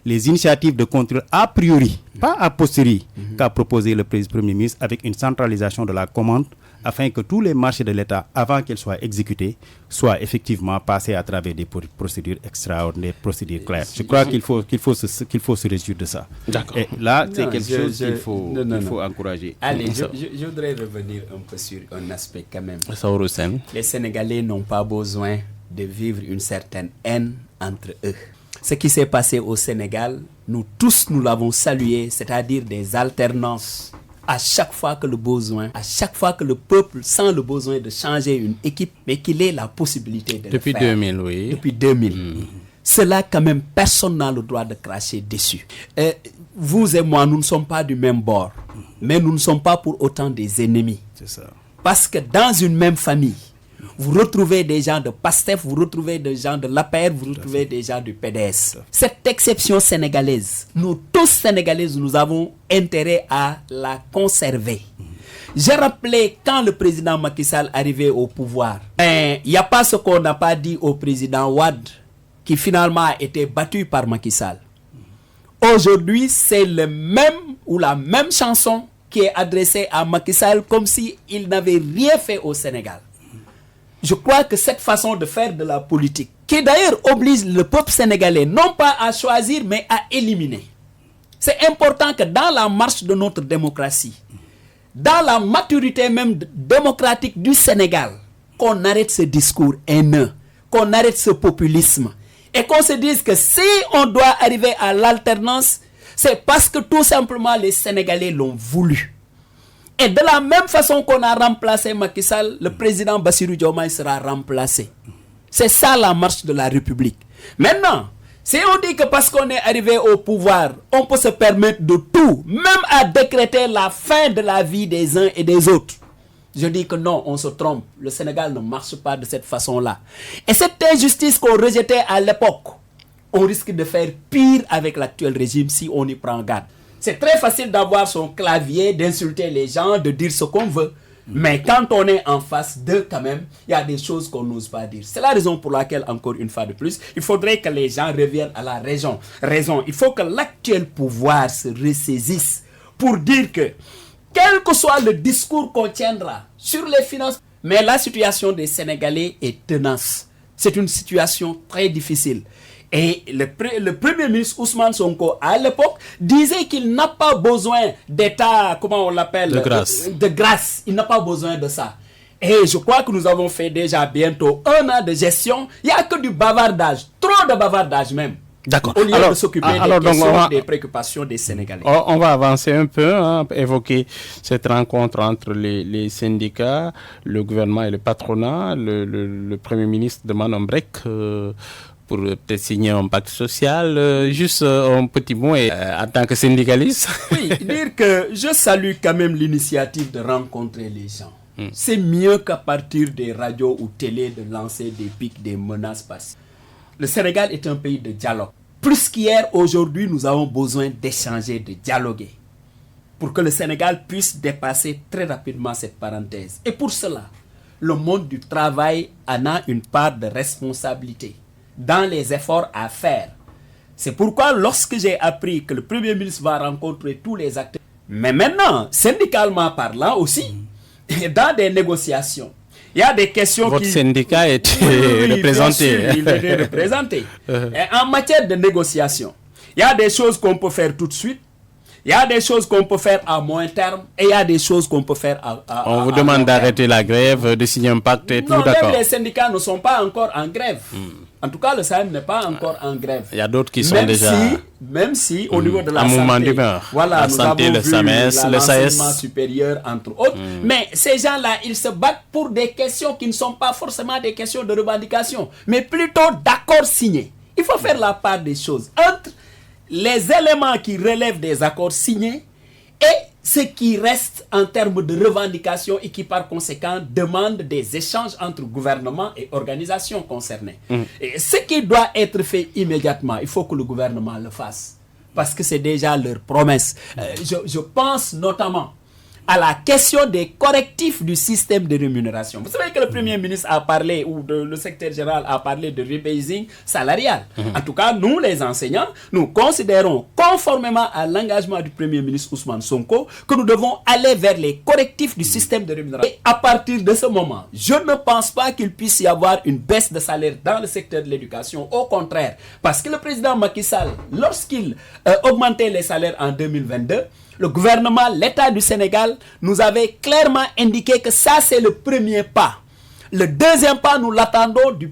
les initiatives de contrôle a priori, pas a posteriori, qu'a proposé le Premier ministre avec une centralisation de la commande afin que tous les marchés de l'État, avant qu'ils soient exécutés, soient effectivement passés à travers des procédures extraordinaires, procédures claires. Je crois qu'il faut se réjouir de ça. D'accord. Et là, c'est quelque chose qu'il faut encourager. Allez, je voudrais revenir un peu sur un aspect quand même. Saourou Sène. Les Sénégalais n'ont pas besoin de vivre une certaine haine entre eux. Ce qui s'est passé au Sénégal, nous tous, nous l'avons salué, c'est-à-dire des alternances. À chaque fois que le peuple sent le besoin de changer une équipe, mais qu'il ait la possibilité de depuis le faire. 2000, oui. Depuis 2000. Cela, quand même, personne n'a le droit de cracher dessus. Vous et moi, nous ne sommes pas du même bord, mais nous ne sommes pas pour autant des ennemis. C'est ça. Parce que dans une même famille, vous retrouvez des gens de PASTEF, vous retrouvez des gens de l'APR, vous retrouvez des gens du PDS. Cette exception sénégalaise, nous tous Sénégalais, nous avons intérêt à la conserver. J'ai rappelé quand le président Macky Sall arrivait au pouvoir, il n'y a pas ce qu'on n'a pas dit au président Wade, qui finalement a été battu par Macky Sall. Aujourd'hui, c'est le même ou la même chanson qui est adressée à Macky Sall comme s'il n'avait rien fait au Sénégal. Je crois que cette façon de faire de la politique, qui d'ailleurs oblige le peuple sénégalais non pas à choisir, mais à éliminer. C'est important que dans la marche de notre démocratie, dans la maturité même démocratique du Sénégal, qu'on arrête ce discours haineux, qu'on arrête ce populisme, et qu'on se dise que si on doit arriver à l'alternance, c'est parce que tout simplement les Sénégalais l'ont voulu. Et de la même façon qu'on a remplacé Macky Sall, le président Bassirou Diomaye sera remplacé. C'est ça la marche de la République. Maintenant, si on dit que parce qu'on est arrivé au pouvoir, on peut se permettre de tout, même à décréter la fin de la vie des uns et des autres, je dis que non, on se trompe. Le Sénégal ne marche pas de cette façon-là. Et cette injustice qu'on rejetait à l'époque, on risque de faire pire avec l'actuel régime si on y prend garde. C'est très facile d'avoir son clavier, d'insulter les gens, de dire ce qu'on veut. Mais quand on est en face d'eux, quand même, il y a des choses qu'on n'ose pas dire. C'est la raison pour laquelle, encore une fois de plus, il faudrait que les gens reviennent à la raison. Il faut que l'actuel pouvoir se ressaisisse pour dire que, quel que soit le discours qu'on tiendra sur les finances, mais la situation des Sénégalais est tenace. C'est une situation très difficile. Et le Premier ministre Ousmane Sonko, à l'époque, disait qu'il n'a pas besoin d'état, comment on l'appelle? De grâce. Il n'a pas besoin de ça. Et je crois que nous avons fait déjà bientôt 1 an de gestion. Il n'y a que du bavardage, trop de bavardage même. D'accord. Au lieu de s'occuper des préoccupations des Sénégalais. On va avancer un peu, évoquer cette rencontre entre les syndicats, le gouvernement et le patronat. Le Premier ministre demande un break pour peut-être signer un pacte social. Juste un petit mot en tant que syndicaliste. Oui, dire que je salue quand même l'initiative de rencontrer les gens. C'est mieux qu'à partir des radios ou télé de lancer des pics, des menaces. Le Sénégal est un pays de dialogue. plus qu'hier, aujourd'hui, nous avons besoin d'échanger, de dialoguer pour que le Sénégal puisse dépasser très rapidement cette parenthèse. Et pour cela, le monde du travail en a une part de responsabilité dans les efforts à faire. C'est pourquoi lorsque j'ai appris que le Premier ministre va rencontrer tous les acteurs, mais maintenant, syndicalement parlant aussi, dans des négociations, il y a des questions Votre syndicat était représenté. Bien sûr, il était représenté. Et en matière de négociation, il y a des choses qu'on peut faire tout de suite, il y a des choses qu'on peut faire à moyen terme et il y a des choses qu'on peut faire On vous demande d'arrêter la grève, de signer un pacte et tout, d'accord. Même les syndicats ne sont pas encore en grève. En tout cas, le SAEM n'est pas encore en grève. Il y a d'autres qui sont déjà... Même si, au niveau de la mouvement santé, d'humeur. voilà, La nous santé, avons le vu SAMES, le l'enseignement SAES. supérieur, entre autres. Mais ces gens-là, ils se battent pour des questions qui ne sont pas forcément des questions de revendication, mais plutôt d'accords signés. Il faut faire la part des choses entre les éléments qui relèvent des accords signés et ce qui reste en termes de revendications et qui par conséquent demande des échanges entre gouvernements et organisations concernées. Et ce qui doit être fait immédiatement, il faut que le gouvernement le fasse parce que c'est déjà leur promesse. Je pense notamment à la question des correctifs du système de rémunération. Vous savez que le Premier ministre a parlé, ou le secrétaire général a parlé de rebasing salarial. En tout cas, nous, les enseignants, nous considérons, conformément à l'engagement du Premier ministre Ousmane Sonko, que nous devons aller vers les correctifs du système de rémunération. Et à partir de ce moment, je ne pense pas qu'il puisse y avoir une baisse de salaire dans le secteur de l'éducation. Au contraire, parce que le président Macky Sall, lorsqu'il augmentait les salaires en 2022, le gouvernement, l'État du Sénégal nous avait clairement indiqué que ça c'est le premier pas. Le deuxième pas, nous l'attendons du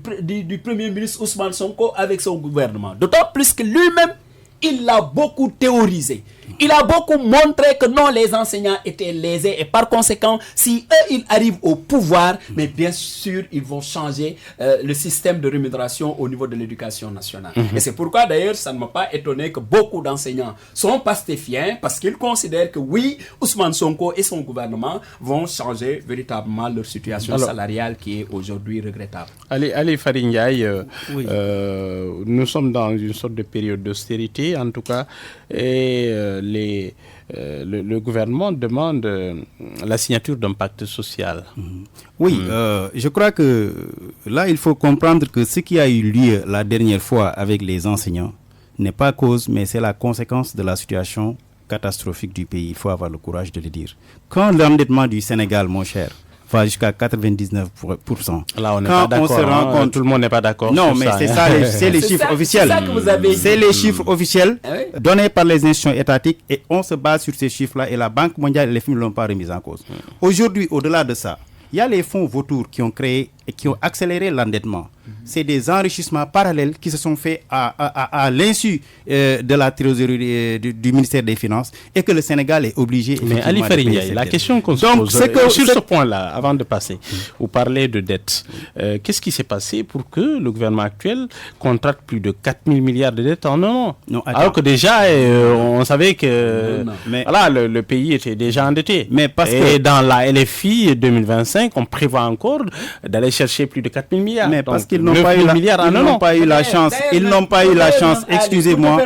Premier ministre Ousmane Sonko avec son gouvernement. D'autant plus que lui-même, il l'a beaucoup théorisé. Il a beaucoup montré que non, les enseignants étaient lésés et par conséquent, si eux, ils arrivent au pouvoir, mais bien sûr, ils vont changer le système de rémunération au niveau de l'éducation nationale. Et c'est pourquoi d'ailleurs, ça ne m'a pas étonné que beaucoup d'enseignants sont pastéfiens parce qu'ils considèrent que oui, Ousmane Sonko et son gouvernement vont changer véritablement leur situation salariale qui est aujourd'hui regrettable. Allez Fary Ndiaye, nous sommes dans une sorte de période d'austérité en tout cas, et le gouvernement demande la signature d'un pacte social. Oui, je crois que là, il faut comprendre que ce qui a eu lieu la dernière fois avec les enseignants n'est pas cause, mais c'est la conséquence de la situation catastrophique du pays. Il faut avoir le courage de le dire. Quand l'endettement du Sénégal, mon cher, va jusqu'à 99%. Là, on n'est pas d'accord. Tout le monde n'est pas d'accord. Non, mais c'est ça, c'est les chiffres officiels. C'est ça que vous avez. C'est les chiffres officiels donnés par les institutions étatiques et on se base sur ces chiffres-là et la Banque mondiale et les FMI ne l'ont pas remis en cause. Aujourd'hui, au-delà de ça, il y a les fonds vautours qui ont créé et qui ont accéléré l'endettement. C'est des enrichissements parallèles qui se sont faits à l'insu de la trésorerie du ministère des Finances et que le Sénégal est obligé. Mais Ali Fary Ndiaye, la question qu'on se pose sur ce point-là, avant de passer, vous parlez de dette. Qu'est-ce qui s'est passé pour que le gouvernement actuel contracte plus de 4 000 milliards de dettes en un an? Alors que déjà, on savait que voilà, le pays était déjà endetté. Mais et dans la LFI 2025, on prévoit encore d'aller chercher plus de 4 000 milliards. Mais parce qu'ils n'ont pas eu la chance. Ils n'ont pas eu la chance. Excusez-moi.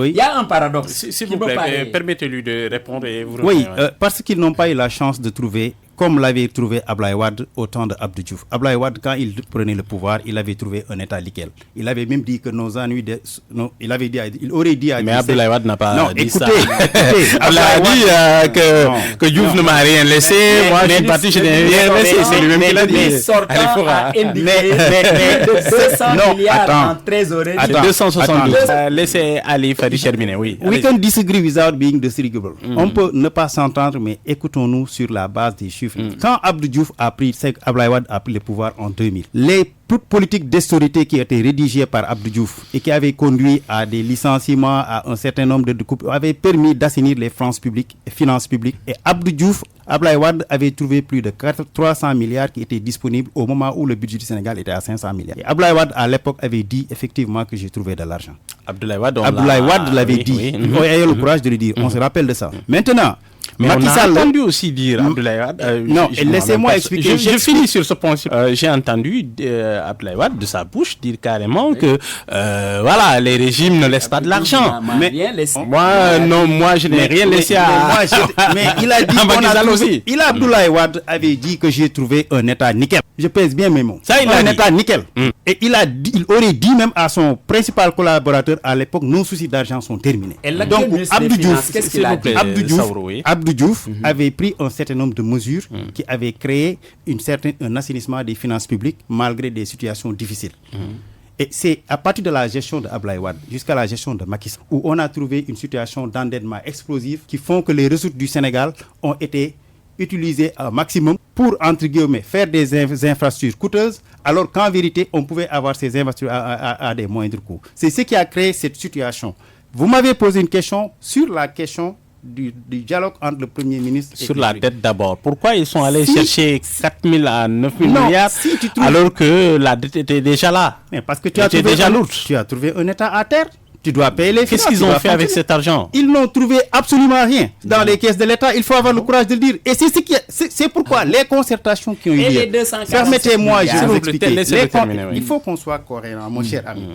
Il y a un paradoxe. S'il vous plaît, permettez-lui de répondre et vous revenez. Oui, parce qu'ils n'ont pas eu la chance de trouver, comme l'avait trouvé Abdoulaye Wade au temps de Abdou Diouf. Abdoulaye Wade, quand il prenait le pouvoir, il avait trouvé un état nickel. Il avait même dit que nos ennuis... il aurait dit à... Mais Abdoulaye Wade n'a pas dit ça. Écoutez, Abdoulaye a dit que Diouf ne m'a rien laissé. Moi, je suis parti, je n'ai rien laissé. C'est lui-même qui l'a dit. Mais sortant a indiqué de 200 milliards en trésorerie. 272. Laissez Ali Fary terminer, oui. We can disagree without being disagreeable. On peut ne pas s'entendre, mais écoutons-nous sur la base des chiffres. Quand Abdou Diouf Abdoulaye Wade a pris le pouvoir en 2000, les politiques d'austérité qui étaient rédigées par Abdou Diouf et qui avaient conduit à des licenciements, à un certain nombre de coupes, avaient permis d'assainir les finances publiques. Et Abdoulaye Wade avait trouvé plus de 300 milliards qui étaient disponibles au moment où le budget du Sénégal était à 500 milliards. Et Abdoulaye Wade, à l'époque, avait dit effectivement que j'ai trouvé de l'argent. Abdoulaye Wade l'avait dit. Il a eu le courage de le dire. On se rappelle de ça. Maintenant, mais Macky Sall, on a entendu aussi dire Abdoulaye Wade. Non, laissez-moi expliquer. Je finis sur ce point. J'ai entendu Abdoulaye Wade de sa bouche dire carrément que voilà, les régimes ne laissent pas de l'argent. Mais moi je n'ai rien laissé à. Mais il a dit Abdoulaye Wade avait dit que j'ai trouvé un État nickel. Je pèse bien mes mots. Ça, il a un État nickel. Et il aurait dit même à son principal collaborateur à l'époque, nos soucis d'argent sont terminés. Donc Abdou Diouf avait pris un certain nombre de mesures qui avaient créé un assainissement des finances publiques malgré des situations difficiles. Et c'est à partir de la gestion de Abdoulaye Wade jusqu'à la gestion de Macky Sall où on a trouvé une situation d'endettement explosif qui font que les ressources du Sénégal ont été utilisées au maximum pour, entre guillemets, faire des infrastructures coûteuses, alors qu'en vérité, on pouvait avoir ces infrastructures à des moindres coûts. C'est ce qui a créé cette situation. Vous m'avez posé une question sur la question du dialogue entre le Premier ministre et sur la dette d'abord. Pourquoi ils sont allés chercher 4 000 à 9 000 milliards alors que la dette était déjà là? Mais parce que tu as trouvé un État à terre. Tu dois payer les finances. Qu'est-ce qu'ils ont fait avec cet argent? Ils n'ont trouvé absolument rien dans les caisses de l'État. Il faut avoir le courage de le dire. Et c'est pourquoi les concertations qui ont eu lieu. Permettez-moi, je vais vous expliquer. Il faut qu'on soit cohérent, mon cher ami.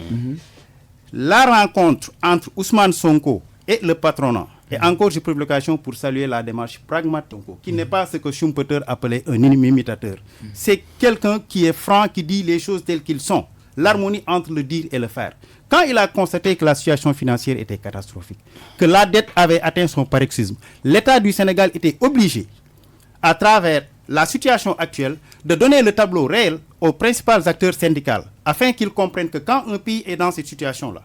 La rencontre entre Ousmane Sonko et le patronat. Et encore, j'ai pris l'occasion pour saluer la démarche pragmatique, qui n'est pas ce que Schumpeter appelait un imitateur. C'est quelqu'un qui est franc, qui dit les choses telles qu'elles sont. L'harmonie entre le dire et le faire. Quand il a constaté que la situation financière était catastrophique, que la dette avait atteint son paroxysme, l'État du Sénégal était obligé, à travers la situation actuelle, de donner le tableau réel aux principaux acteurs syndicaux, afin qu'ils comprennent que quand un pays est dans cette situation-là,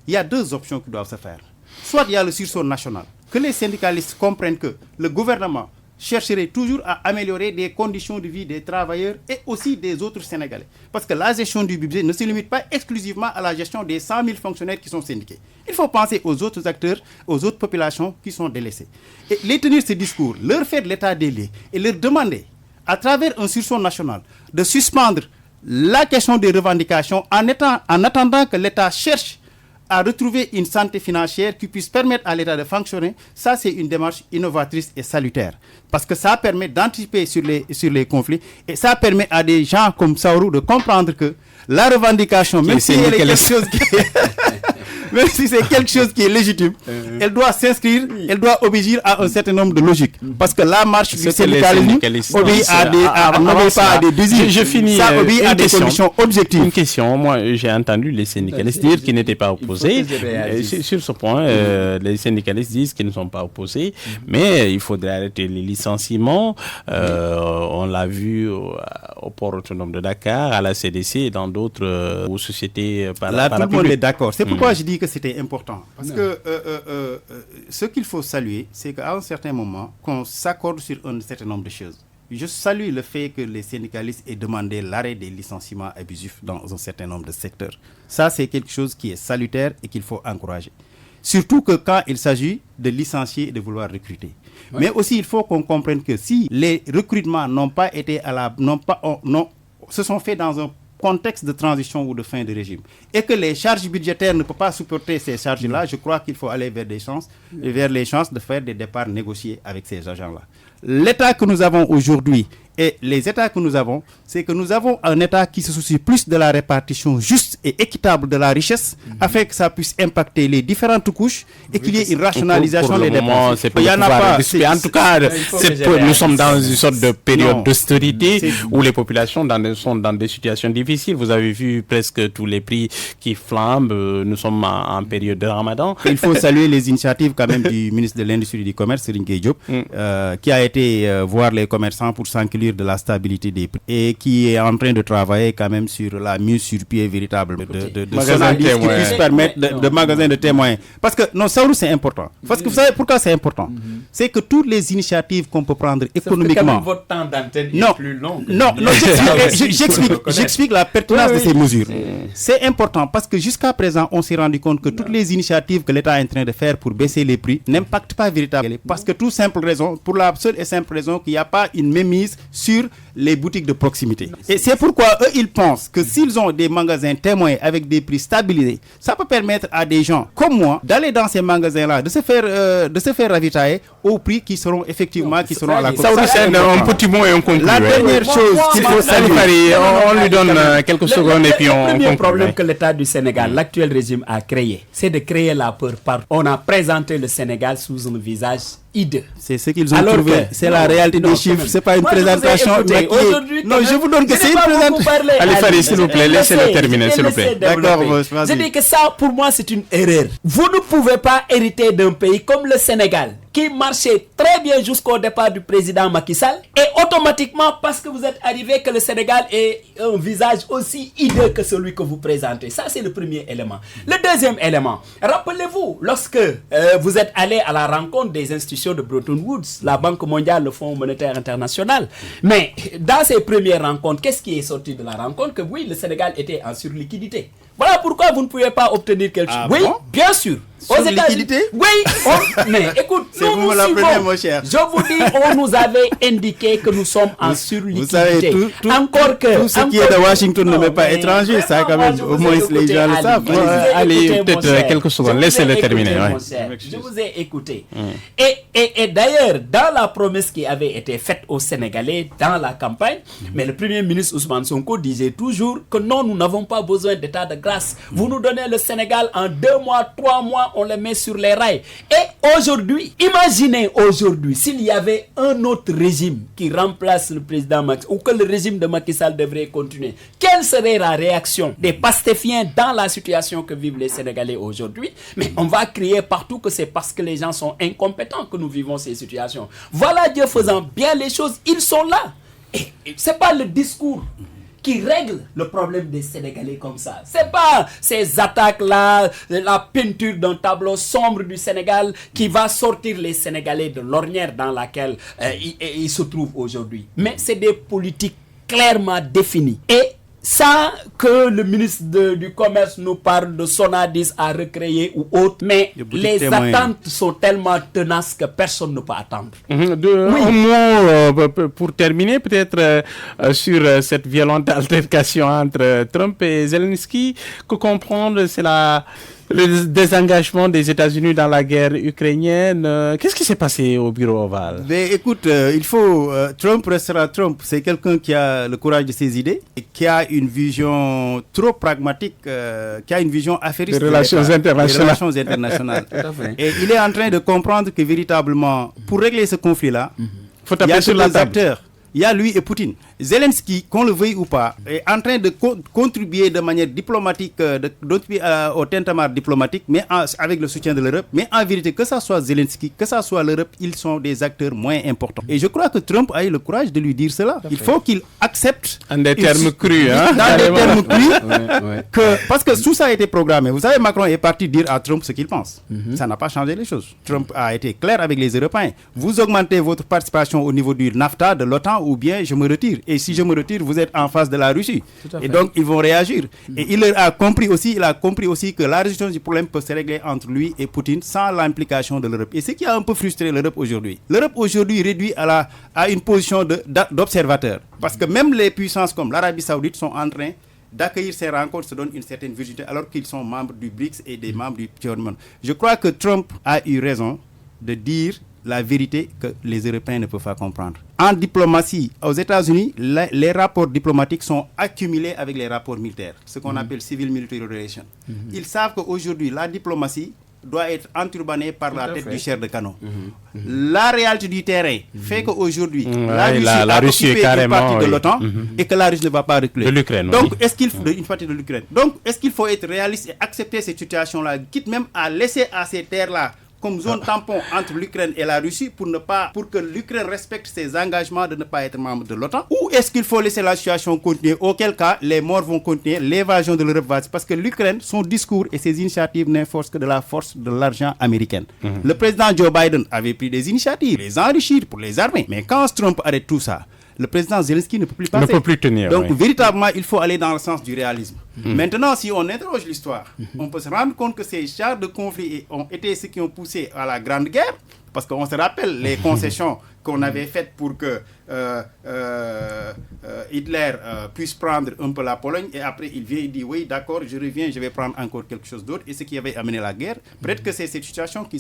il y a deux options qui doivent se faire. Soit il y a le sursaut national, que les syndicalistes comprennent que le gouvernement chercherait toujours à améliorer les conditions de vie des travailleurs et aussi des autres Sénégalais. Parce que la gestion du budget ne se limite pas exclusivement à la gestion des 100 000 fonctionnaires qui sont syndiqués. Il faut penser aux autres acteurs, aux autres populations qui sont délaissées. Et les tenir ce discours, leur faire l'état des lieux et leur demander, à travers un sursaut national, de suspendre la question des revendications en attendant que l'État cherche à retrouver une santé financière qui puisse permettre à l'État de fonctionner, ça c'est une démarche innovatrice et salutaire. Parce que ça permet d'anticiper sur les conflits et ça permet à des gens comme Saourou de comprendre que la revendication, même si c'est quelque chose qui est légitime, elle doit s'inscrire, elle doit obéir à un certain nombre de logiques. Parce que la marche du syndicalisme obéit à des désirs. Je finis. Ça obéit à des conditions objectives. Une question. Moi, j'ai entendu les syndicalistes dire qu'ils n'étaient pas opposés. Sur ce point, les syndicalistes disent qu'ils ne sont pas opposés, mais il faudrait arrêter les licenciements. On l'a vu au port autonome de Dakar, à la CDC et dans d'autres sociétés Là, tout le monde est d'accord. C'est pourquoi je dis que c'était important. Parce que ce qu'il faut saluer, c'est qu'à un certain moment, qu'on s'accorde sur un certain nombre de choses. Je salue le fait que les syndicalistes aient demandé l'arrêt des licenciements abusifs dans un certain nombre de secteurs. Ça, c'est quelque chose qui est salutaire et qu'il faut encourager. Surtout que quand il s'agit de licencier et de vouloir recruter. Ouais. Mais aussi, il faut qu'on comprenne que si les recrutements n'ont pas été se sont faits dans un contexte de transition ou de fin de régime et que les charges budgétaires ne peuvent pas supporter ces charges-là, je crois qu'il faut aller vers les chances de faire des départs négociés avec ces agents-là. L'État que nous avons aujourd'hui et les États que nous avons, c'est que nous avons un État qui se soucie plus de la répartition juste et équitable de la richesse afin que ça puisse impacter les différentes couches et qu'il y ait une rationalisation des dépenses. Il y en a pas. En tout cas, nous sommes dans une sorte de période d'austérité où les populations sont dans des situations difficiles. Vous avez vu presque tous les prix qui flambent. Nous sommes en période de Ramadan. Il faut saluer les initiatives quand même du ministre de l'Industrie et du Commerce, Serigne Gueye Diop, qui a été voir les commerçants pour s'enquérir de la stabilité des prix et qui est en train de travailler quand même sur la mise sur pied véritable de Sonadis qui puisse permettre de magasins de témoins. Parce que non, Saourou, c'est important. Parce que vous savez pourquoi c'est important? C'est que toutes les initiatives qu'on peut prendre économiquement. Votre temps d'antenne est plus long. Non, j'explique la pertinence de ces mesures. C'est important parce que jusqu'à présent, on s'est rendu compte que toutes les initiatives que l'État est en train de faire pour baisser les prix n'impactent pas véritablement. Parce que pour la seule et simple raison qu'il n'y a pas une mainmise sur les boutiques de proximité. Et c'est pourquoi eux, ils pensent que s'ils ont des magasins témoins avec des prix stabilisés, ça peut permettre à des gens comme moi d'aller dans ces magasins-là, de se faire ravitailler au prix qui seront effectivement à la cote. Un petit mot et on conclut. La dernière chose qu'il faut saluer, on lui donne quelques secondes et puis on conclut. Le premier problème que l'État du Sénégal, l'actuel régime a créé, c'est de créer la peur partout. On a présenté le Sénégal sous un visage hideux. C'est ce qu'ils ont trouvé. C'est la réalité des chiffres. C'est pas une présentation. Non, je vous donne que c'est une présentation. Allez, Fari, s'il vous plaît, laissez-le terminer, s'il vous plaît. D'accord, je dis que ça, pour moi, c'est une erreur. Vous ne pouvez pas hériter d'un pays comme le Sénégal, qui marchait très bien jusqu'au départ du président Macky Sall, et automatiquement, parce que vous êtes arrivé, que le Sénégal ait un visage aussi hideux que celui que vous présentez. Ça, c'est le premier élément. Le deuxième élément, rappelez-vous, lorsque vous êtes allé à la rencontre des institutions de Bretton Woods, la Banque mondiale, le Fonds monétaire international, mais dans ces premières rencontres, qu'est-ce qui est sorti de la rencontre? Que oui, le Sénégal était en surliquidité. Voilà pourquoi vous ne pouvez pas obtenir quelque chose. Oui, bon? Bien sûr. Aux liquidité? Oui, mais écoute, c'est vous me l'apprenez, mon cher. Je vous dis, on nous avait indiqué que nous sommes en surliquidité. Vous savez, tout ce qui est de Washington ne m'est pas étranger, ça quand même, au moins les gens le savent. Allez, peut-être quelques secondes, laissez-le terminer. Je vous ai écouté. Et d'ailleurs, dans la promesse qui avait été faite aux Sénégalais dans la campagne, mais le Premier ministre Ousmane Sonko disait toujours que non, nous n'avons pas besoin d'état de grâce. Vous nous donnez le Sénégal en 2 mois, 3 mois, on le met sur les rails. Et aujourd'hui, imaginez aujourd'hui s'il y avait un autre régime qui remplace le président Macky, ou que le régime de Macky Sall devrait continuer. Quelle serait la réaction des pastéfiens dans la situation que vivent les Sénégalais aujourd'hui? Mais on va crier partout que c'est parce que les gens sont incompétents que nous vivons ces situations. Voilà, Dieu faisant bien les choses, ils sont là. Et c'est pas le discours qui règle le problème des Sénégalais comme ça. C'est pas ces attaques-là, la peinture d'un tableau sombre du Sénégal qui va sortir les Sénégalais de l'ornière dans laquelle ils se trouvent aujourd'hui. Mais c'est des politiques clairement définies. Et sans que le ministre du Commerce nous parle de Sonadis à recréer ou autre, mais les attentes sont tellement tenaces que personne ne peut attendre. Un mot pour terminer, peut-être sur cette violente altercation entre Trump et Zelensky. Que comprendre, c'est le désengagement des États-Unis dans la guerre ukrainienne. Qu'est-ce qui s'est passé au bureau ovale? Mais écoute, Trump restera Trump. C'est quelqu'un qui a le courage de ses idées et qui a une vision trop pragmatique, qui a une vision affairiste des relations internationales. Et il est en train de comprendre que véritablement, pour régler ce conflit-là, il y a sur les acteurs. Il y a lui et Poutine. Zelensky, qu'on le veuille ou pas, est en train de contribuer de manière diplomatique, au tintamarre diplomatique, mais avec le soutien de l'Europe. Mais en vérité, que ce soit Zelensky, que ce soit l'Europe, ils sont des acteurs moins importants. Et je crois que Trump a eu le courage de lui dire cela. Il faut qu'il accepte. En des termes crus, hein? Dans des termes crus. Parce que tout ça a été programmé. Vous savez, Macron est parti dire à Trump ce qu'il pense. Ça n'a pas changé les choses. Trump a été clair avec les Européens. Vous augmentez votre participation au niveau du NAFTA, de l'OTAN, ou bien je me retire. Et si je me retire, vous êtes en face de la Russie. Et donc, ils vont réagir. Et il a compris aussi que la résolution du problème peut se régler entre lui et Poutine sans l'implication de l'Europe. Et ce qui a un peu frustré l'Europe aujourd'hui. L'Europe aujourd'hui réduit à une position d'observateur. Parce que même les puissances comme l'Arabie Saoudite sont en train d'accueillir ces rencontres, se donnent une certaine visibilité alors qu'ils sont membres du BRICS et des membres du G20. Je crois que Trump a eu raison de dire la vérité que les Européens ne peuvent pas comprendre. En diplomatie, aux États-Unis, les rapports diplomatiques sont accumulés avec les rapports militaires, ce qu'on appelle civil-military relations. Ils savent qu'aujourd'hui, la diplomatie doit être enturbanée par la tête du chair de canon. La réalité du terrain fait qu'aujourd'hui, la Russie est carrément une partie de l'OTAN et que la Russie ne va pas reculer. De l'Ukraine. Donc, est-ce qu'il faut une partie de l'Ukraine? Donc, est-ce qu'il faut être réaliste et accepter cette situation-là, quitte même à laisser à ces terres-là comme zone tampon entre l'Ukraine et la Russie pour que l'Ukraine respecte ses engagements de ne pas être membre de l'OTAN? Ou est-ce qu'il faut laisser la situation continuer, auquel cas les morts vont continuer, l'évasion de l'Europe va... Parce que l'Ukraine, son discours et ses initiatives n'enforcent que de la force de l'argent américain. Le président Joe Biden avait pris des initiatives, les enrichir pour les armées. Mais quand Trump arrête tout ça, le président Zelensky ne peut plus passer. Ne peut plus tenir. Donc, véritablement, il faut aller dans le sens du réalisme. Maintenant, si on interroge l'histoire, on peut se rendre compte que ces genres de conflits ont été ceux qui ont poussé à la Grande Guerre, parce qu'on se rappelle les concessions qu'on avait faite pour que Hitler puisse prendre un peu la Pologne, et après il vient et dit oui d'accord, je reviens, je vais prendre encore quelque chose d'autre, et ce qui avait amené la guerre. Peut-être que c'est cette situation qui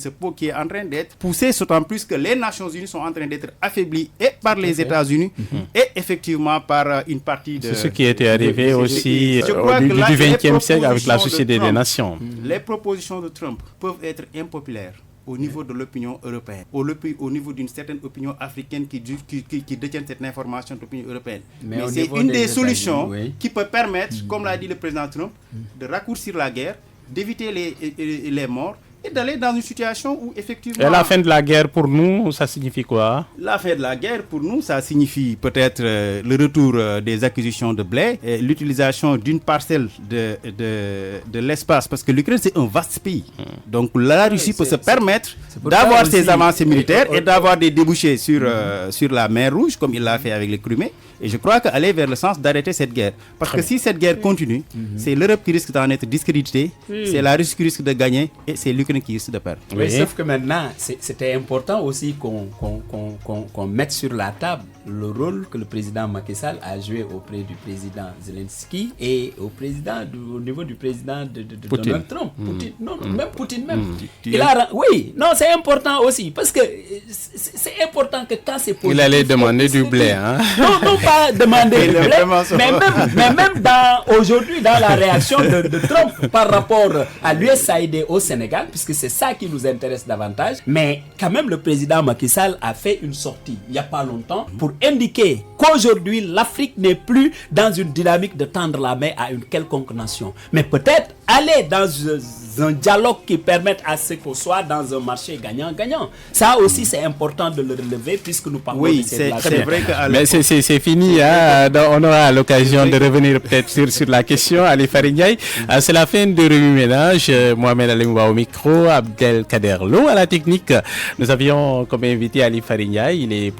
est en train d'être poussée, d'autant plus que les Nations Unies sont en train d'être affaiblies et par les États-Unis et effectivement par une partie de... C'est ce qui était arrivé aussi au début du XXe siècle avec la Société des Nations. Les propositions de Trump peuvent être impopulaires au niveau de l'opinion européenne, au niveau d'une certaine opinion africaine qui détient cette information d'opinion européenne. Mais c'est une des solutions qui peut permettre, comme l'a dit le président Trump, de raccourcir la guerre, d'éviter les morts et d'aller dans une situation où effectivement... Et la fin de la guerre pour nous, ça signifie quoi? La fin de la guerre pour nous, ça signifie peut-être le retour des acquisitions de blé, et l'utilisation d'une parcelle de l'espace, parce que l'Ukraine c'est un vaste pays. Donc la Russie peut se permettre d'avoir ses avancées militaires et d'avoir des débouchés sur la mer Rouge, comme il l'a fait avec les Crimée. Et je crois qu'aller vers le sens d'arrêter cette guerre. Parce que si cette guerre continue, c'est l'Europe qui risque d'en être discréditée, c'est la Russie qui risque de gagner, et c'est l'Ukraine qui risque de perdre. Oui, sauf que maintenant, c'était important aussi qu'on mette sur la table le rôle que le président Macky Sall a joué auprès du président Zelensky et au niveau du président de Donald Trump. Poutine, non, même Poutine même. Oui, non, c'est important aussi, parce que c'est important que quand c'est possible... Il allait demander du blé, hein? Non, pas demander du blé, mais même aujourd'hui, dans la réaction de Trump par rapport à l'USAID au Sénégal, puisque c'est ça qui nous intéresse davantage, mais quand même le président Macky Sall a fait une sortie il n'y a pas longtemps pour indiquer qu'aujourd'hui l'Afrique n'est plus dans une dynamique de tendre la main à une quelconque nation, mais peut-être aller dans un dialogue qui permette à ce qu'on soit dans un marché gagnant-gagnant. Ça aussi c'est important de le relever puisque nous parlons de cette c'est vrai que mais c'est fini, hein? On aura l'occasion de revenir peut-être sur la question. Ali Farid Ndiaye, c'est la fin de Remue Ménage. Mohamed Alimba au micro, Abdelkader Lo à la technique. Nous avions comme invité Ali Farid Ndiaye, il est